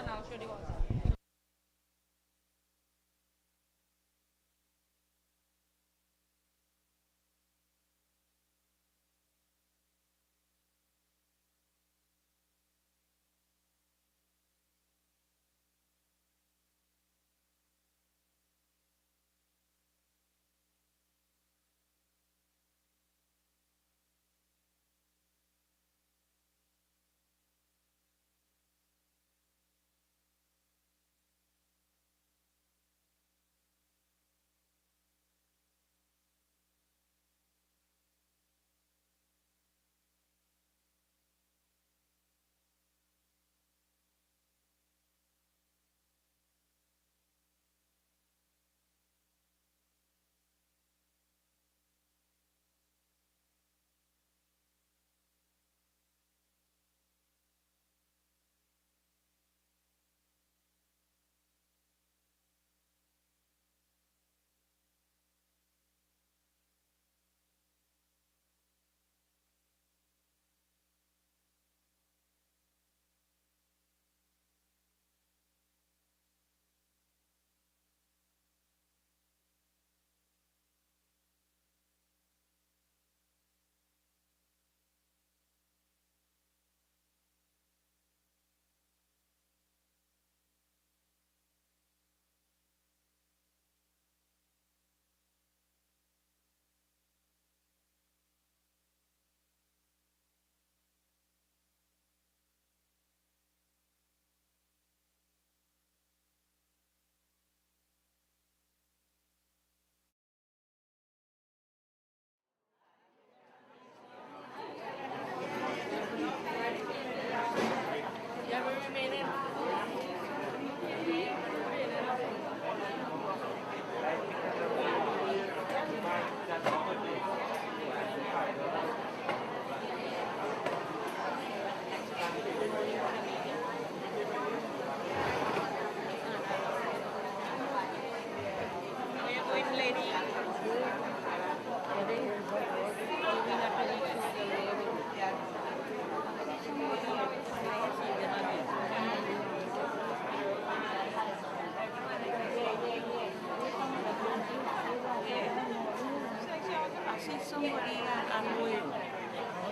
see somebody that I know you.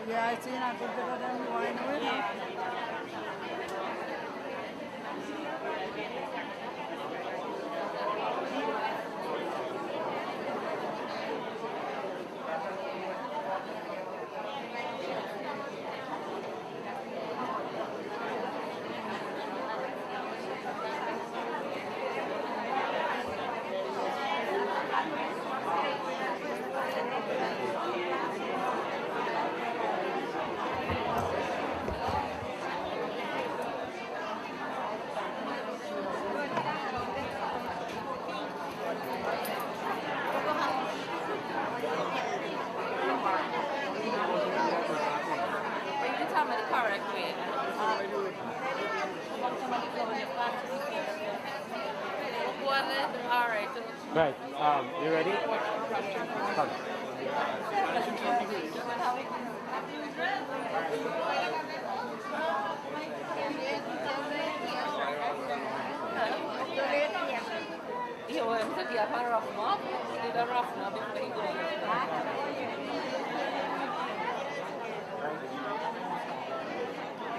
Yeah, I seen a good bit of them who I know it. But you tell me the correct way. All right. Right. You ready? Come. You want to get a rough mop? Did a rough mop before you go.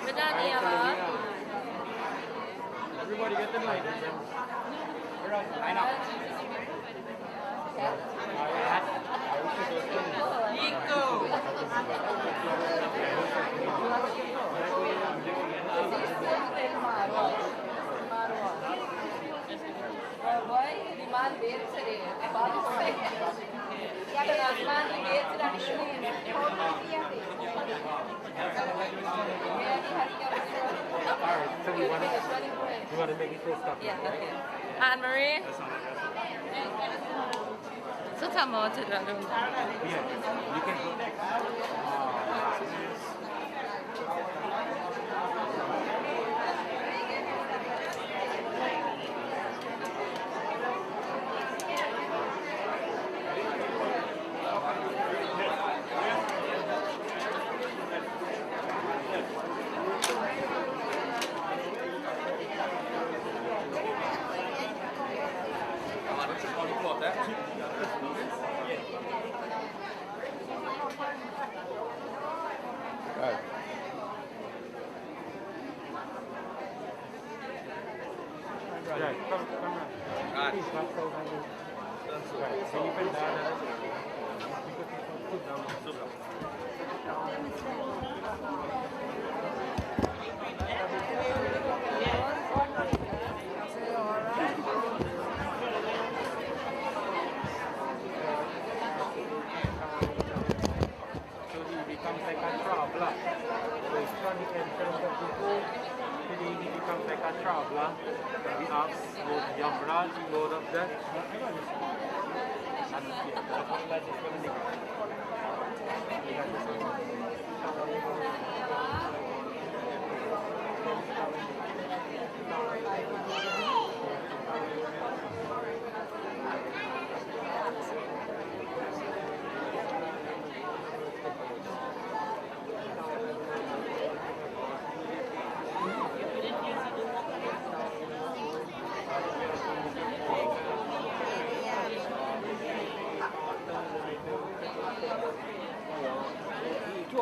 But Daniela. Everybody get the mic. I know. So you want to make it full stop? Yeah, okay. Anne-Marie? So tell me what to do. Yeah, you can go next. Right. Right, come right. Please, back over here. Right, so you can down and put down. So he becomes like a traveler. So he's from the entrance of the home. He becomes like a traveler. We ask both Yamraj, Lord of Death, and that's what that is going to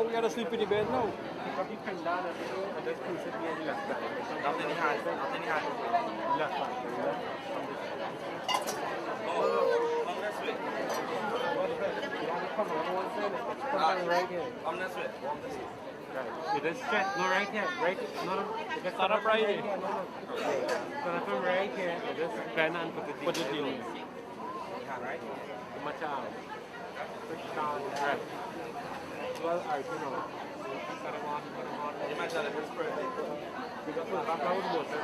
we gotta sleep in the bed now. Because you come down and just push it here left side. Nothing hard. Left side. Come this way. Come on one side. Come right here. Come this way. Right. You just stretch. No, right here. Right. No. You just start up right here. No. Start from right here. You just bend and put it in. Right? Much out. Push down. Right. Well, I don't know. You might tell it was perfect. We got to back out water.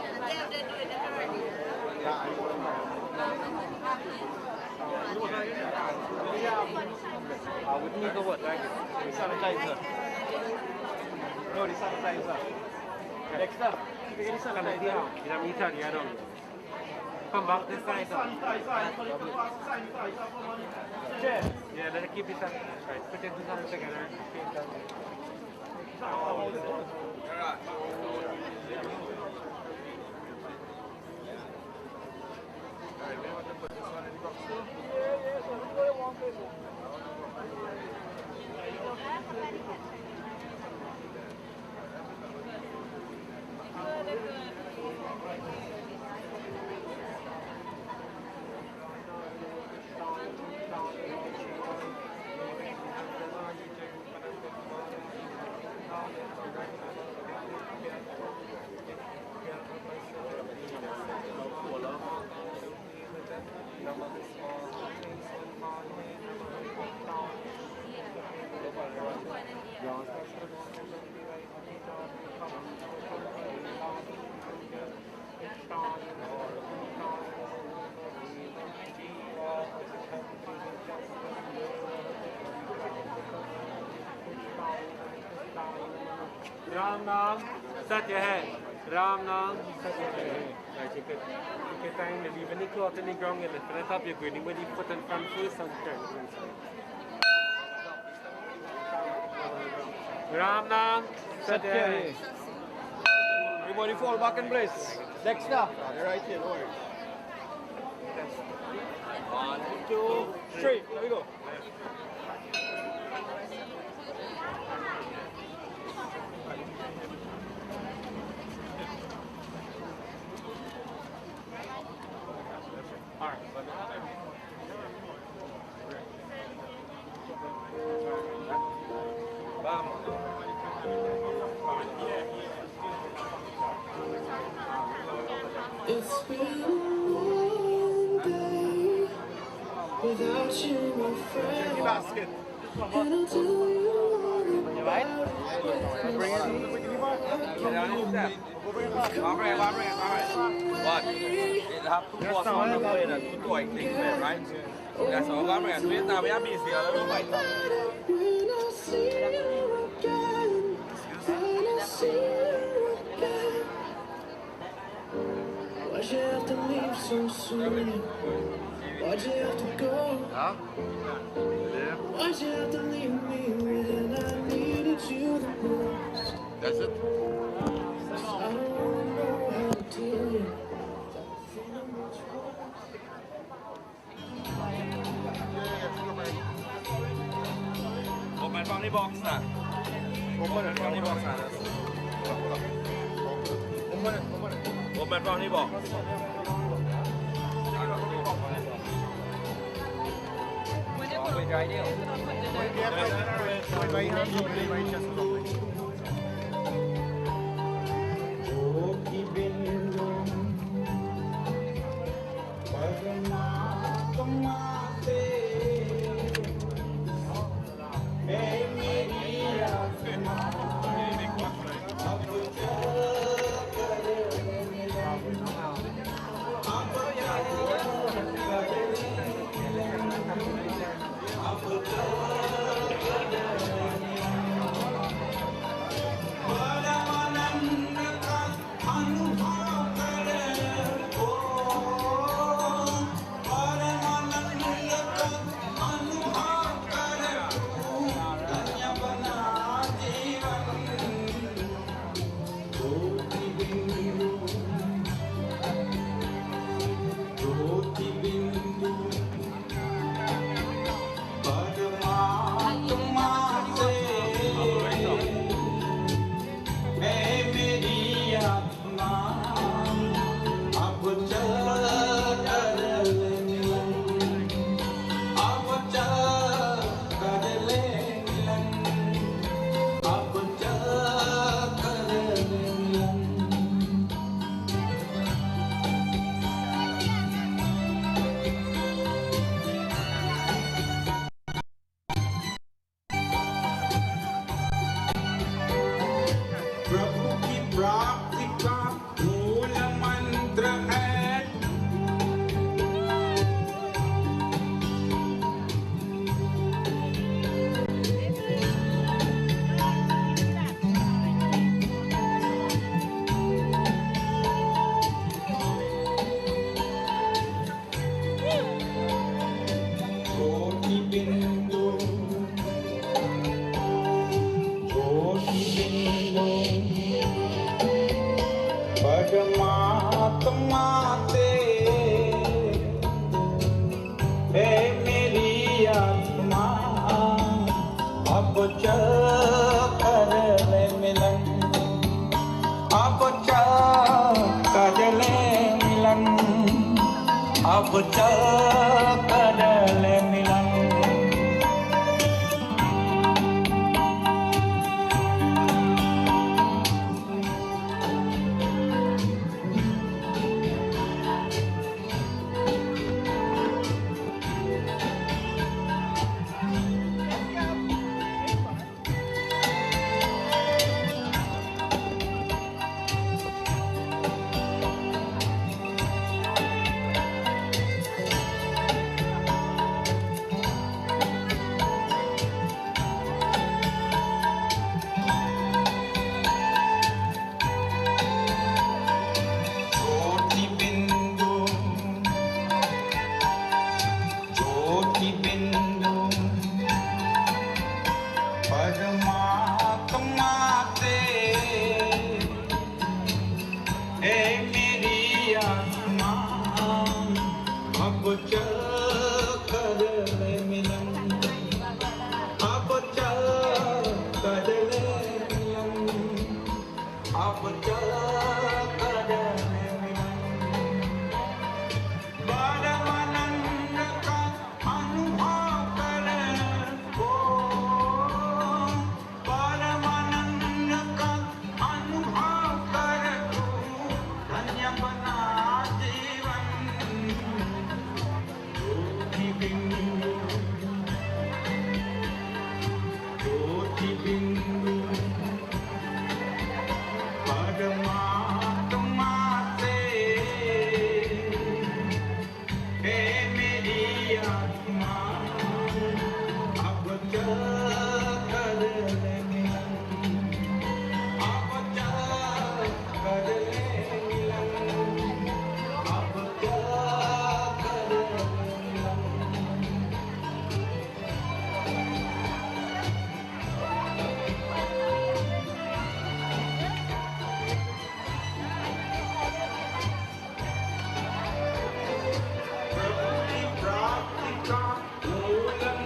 With me, the what? The sanitizer. No, the sanitizer. Next up, you get the sanitizer. You have Italian. Come back this side. Yeah, let's keep this up. Right, put it together. Ram Nam Satya Hai. Ram Nam Satya Hai. Right, you could find leave any cloth in the ground and lift it up. You're going with the foot in front first and turn inside. Ram Nam Satya Hai. Everybody fall back in place. Dexter. They're right here, no worries. 1, 2, 3. There we go. It's been one day without you, my friend. And I'll tell you all about it. Bring it. But it have two boss on the plate and two toy things there, right? That's all I'm going to do. Now we are busy. I'll do my time. When I see you again, when I see you again, why'd you have to leave so soon? Why'd you have to go? Why'd you have to leave me when I needed you the most? That's it. I don't know how to tell you. Open from the box now. Open from the box now. Open from the box.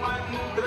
मंत्र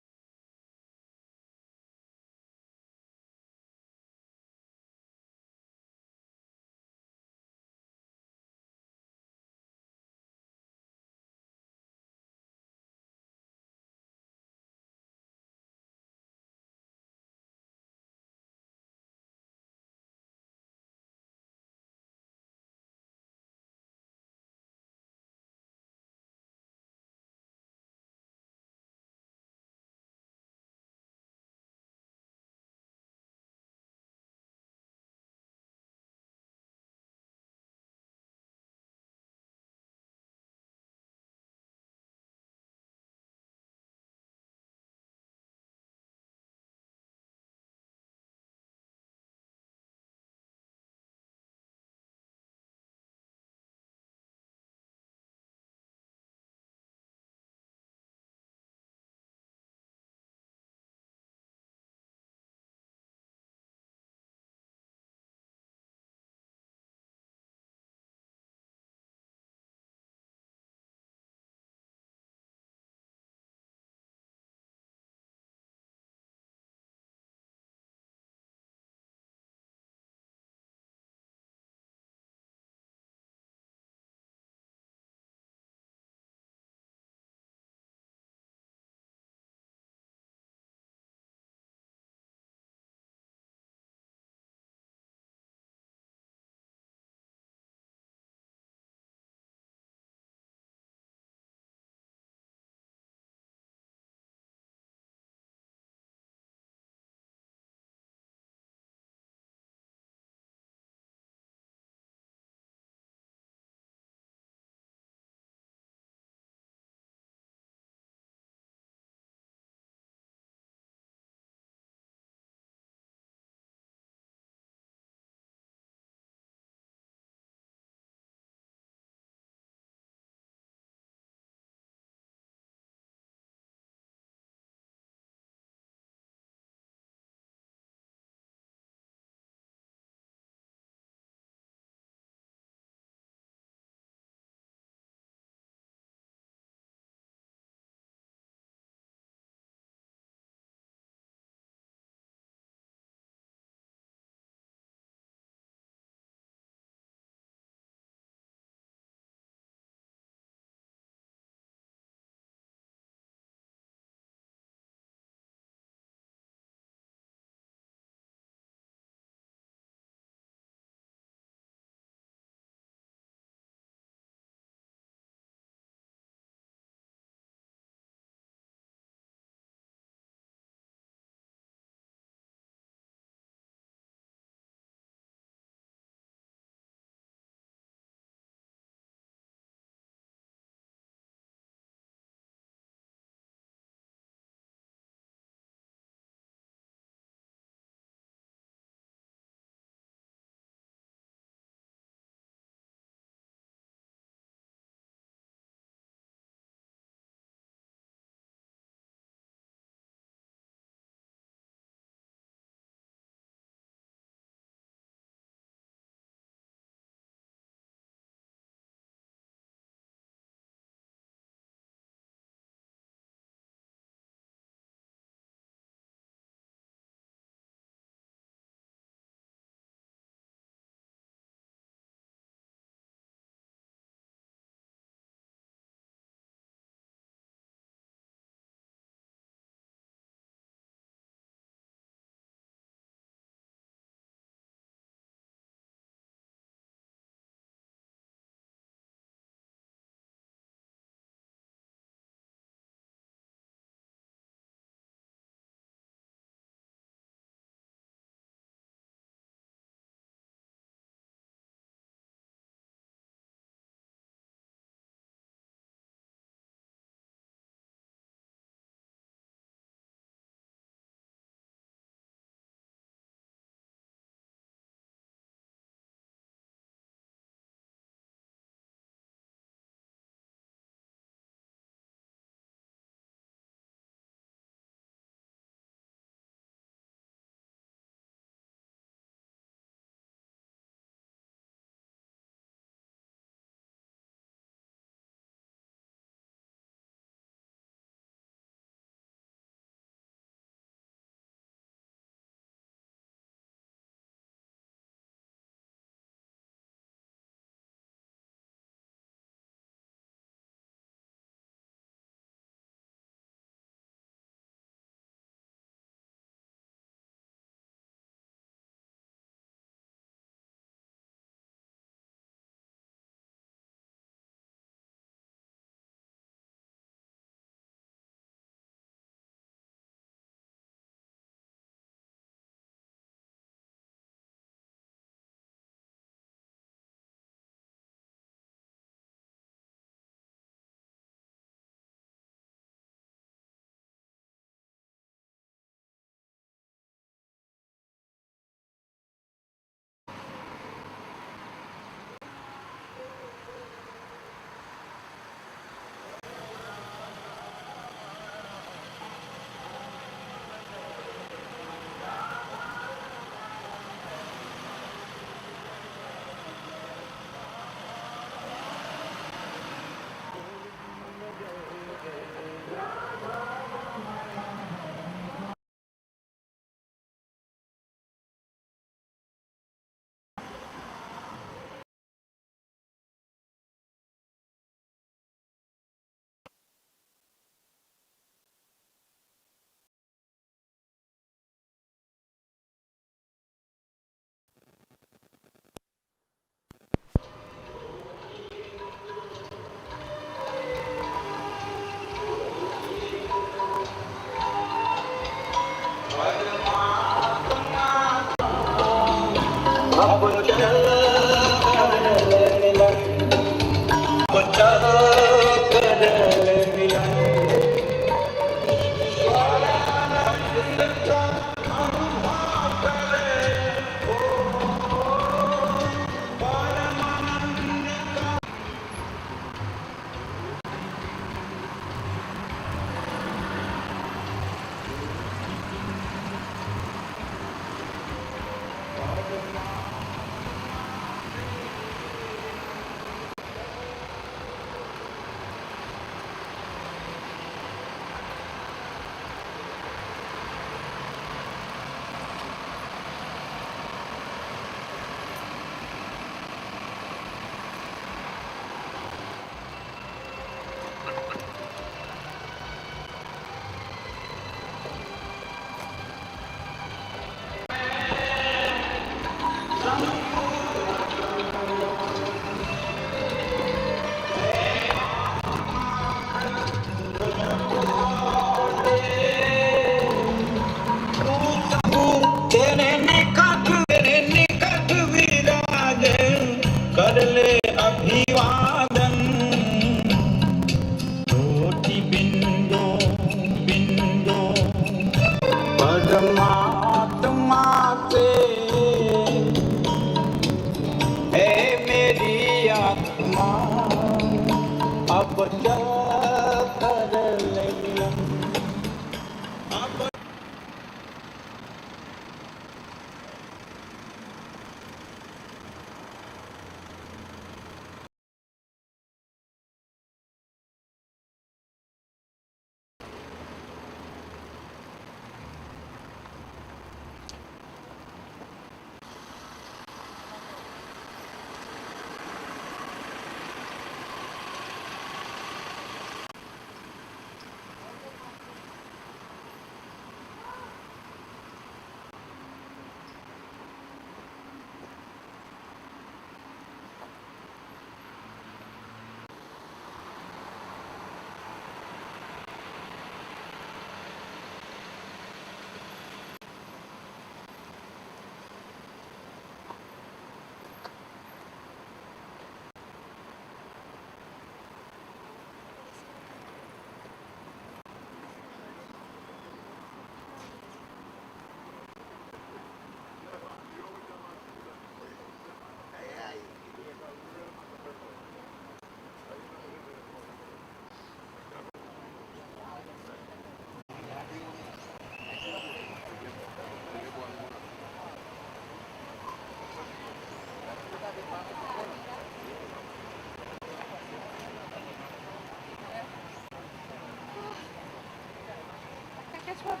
catch what?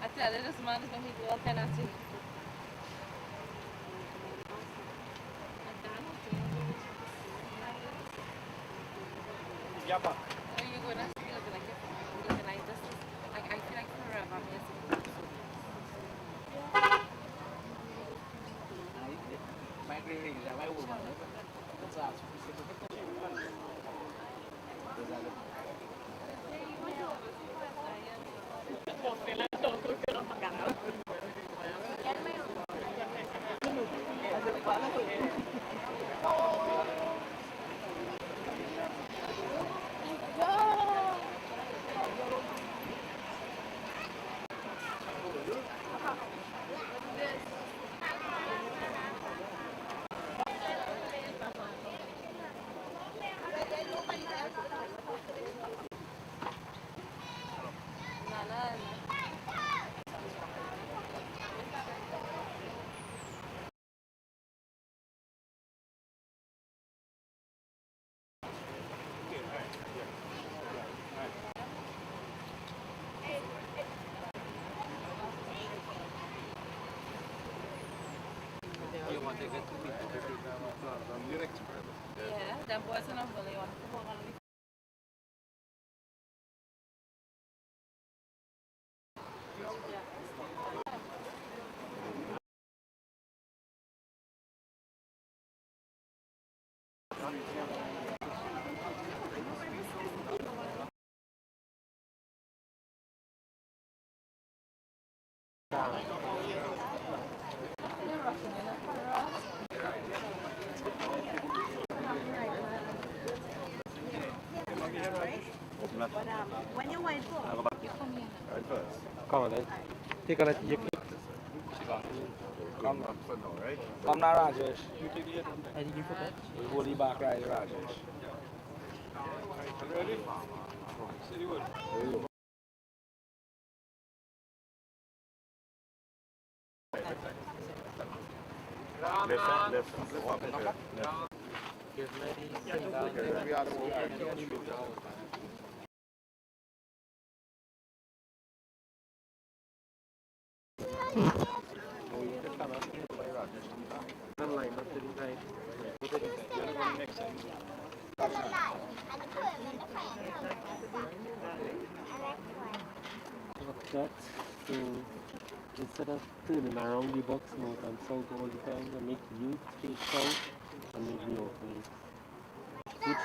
I tell you, this man is going to do all kind of things. Yeah, but. Are you going to still be like this? Like, I feel like forever I'm missing. My green is my woman. That's us. Yeah, them boys are not really on to walk on the When you wait for, you come here. Come on, then. Take a look. Come now, Rajesh. We hold you back right, Rajesh. Ready? That, so instead of turning around the box mouth and south all the time, I make you take south and make me open. Which,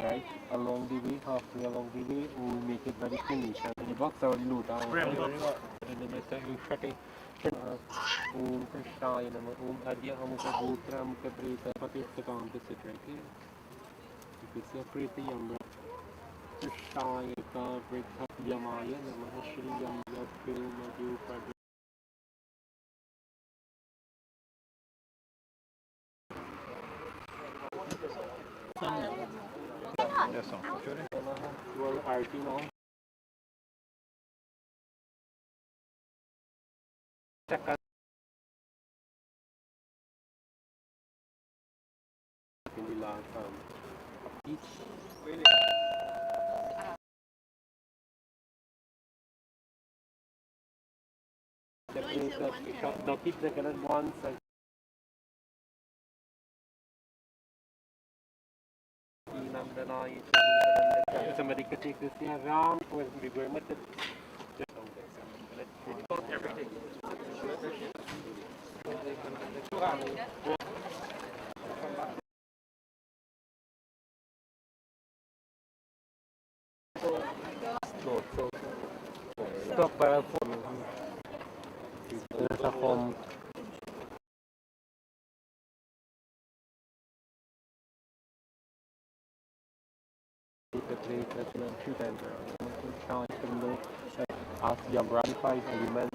right, along the way, halfway along the way, we make it very finish. And the box already low down. And then next time we shut it. Om Krishnaya Namah, Om Adya Amukha Bhutra Amukha Preta Patistakam, this is right here. You can see a Preta Yamra. Krishnaya Ka Vrita Yamaya Namah Shri Yamya Pilma Yupa. Well, Arti now. Second. In the last each. Now keep the current one side. Somebody could take this thing around with me going with it. Everything. Stop by a phone. There's a form. The place that's not too times around. Ask your gratified element.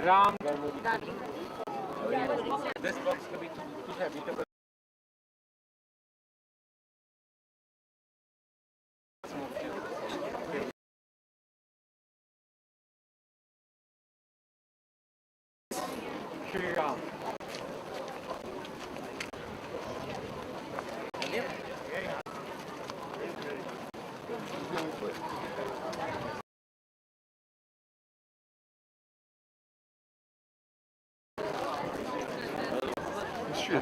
Ram. This box could be too heavy to put. Shri Ram. straight.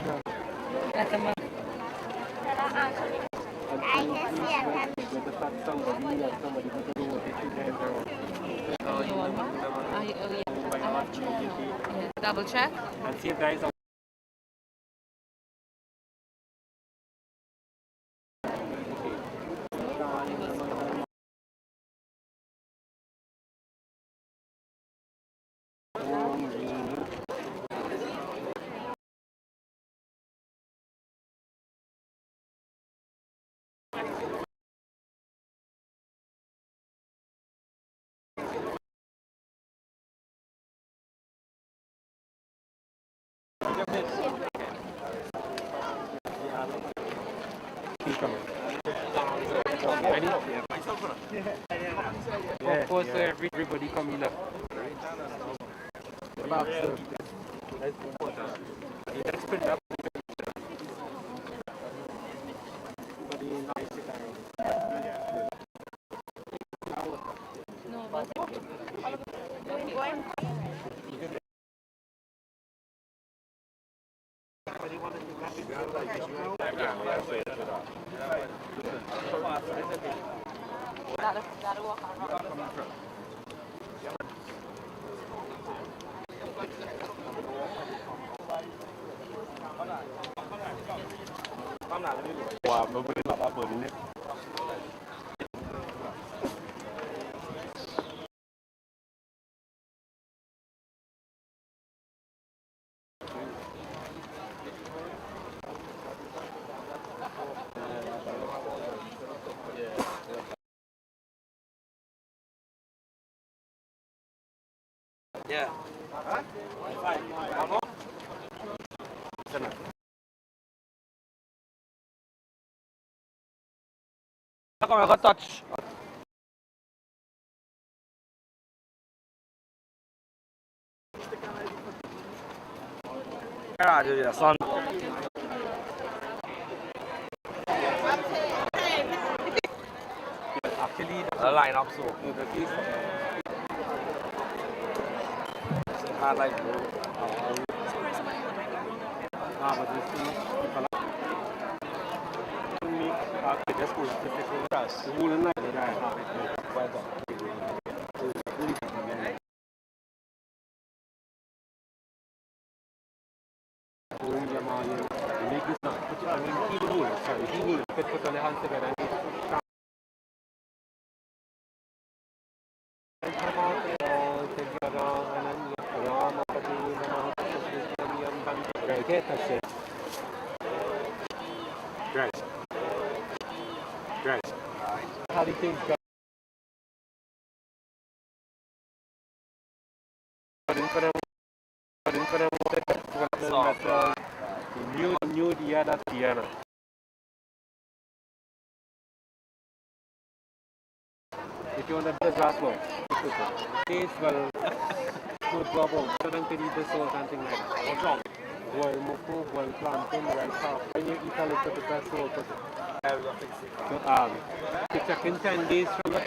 Double check. And see if there is a ready? Of course, everybody come in. Let's put it up. Gotta walk around. Wow, nobody not up on it. Yeah. Huh? Fine. How long? Come on, touch. Son. Actually, the line up so. Hard like But this thing, make the school difficult. The whole night, Right. How do you think? New Diana Tiana. If you want to do the glass work, it's well, good job. So don't need this or something like that. What's wrong? Well, move, well, planting, right now. When you eat a little bit of soul, so, picture in 10 days from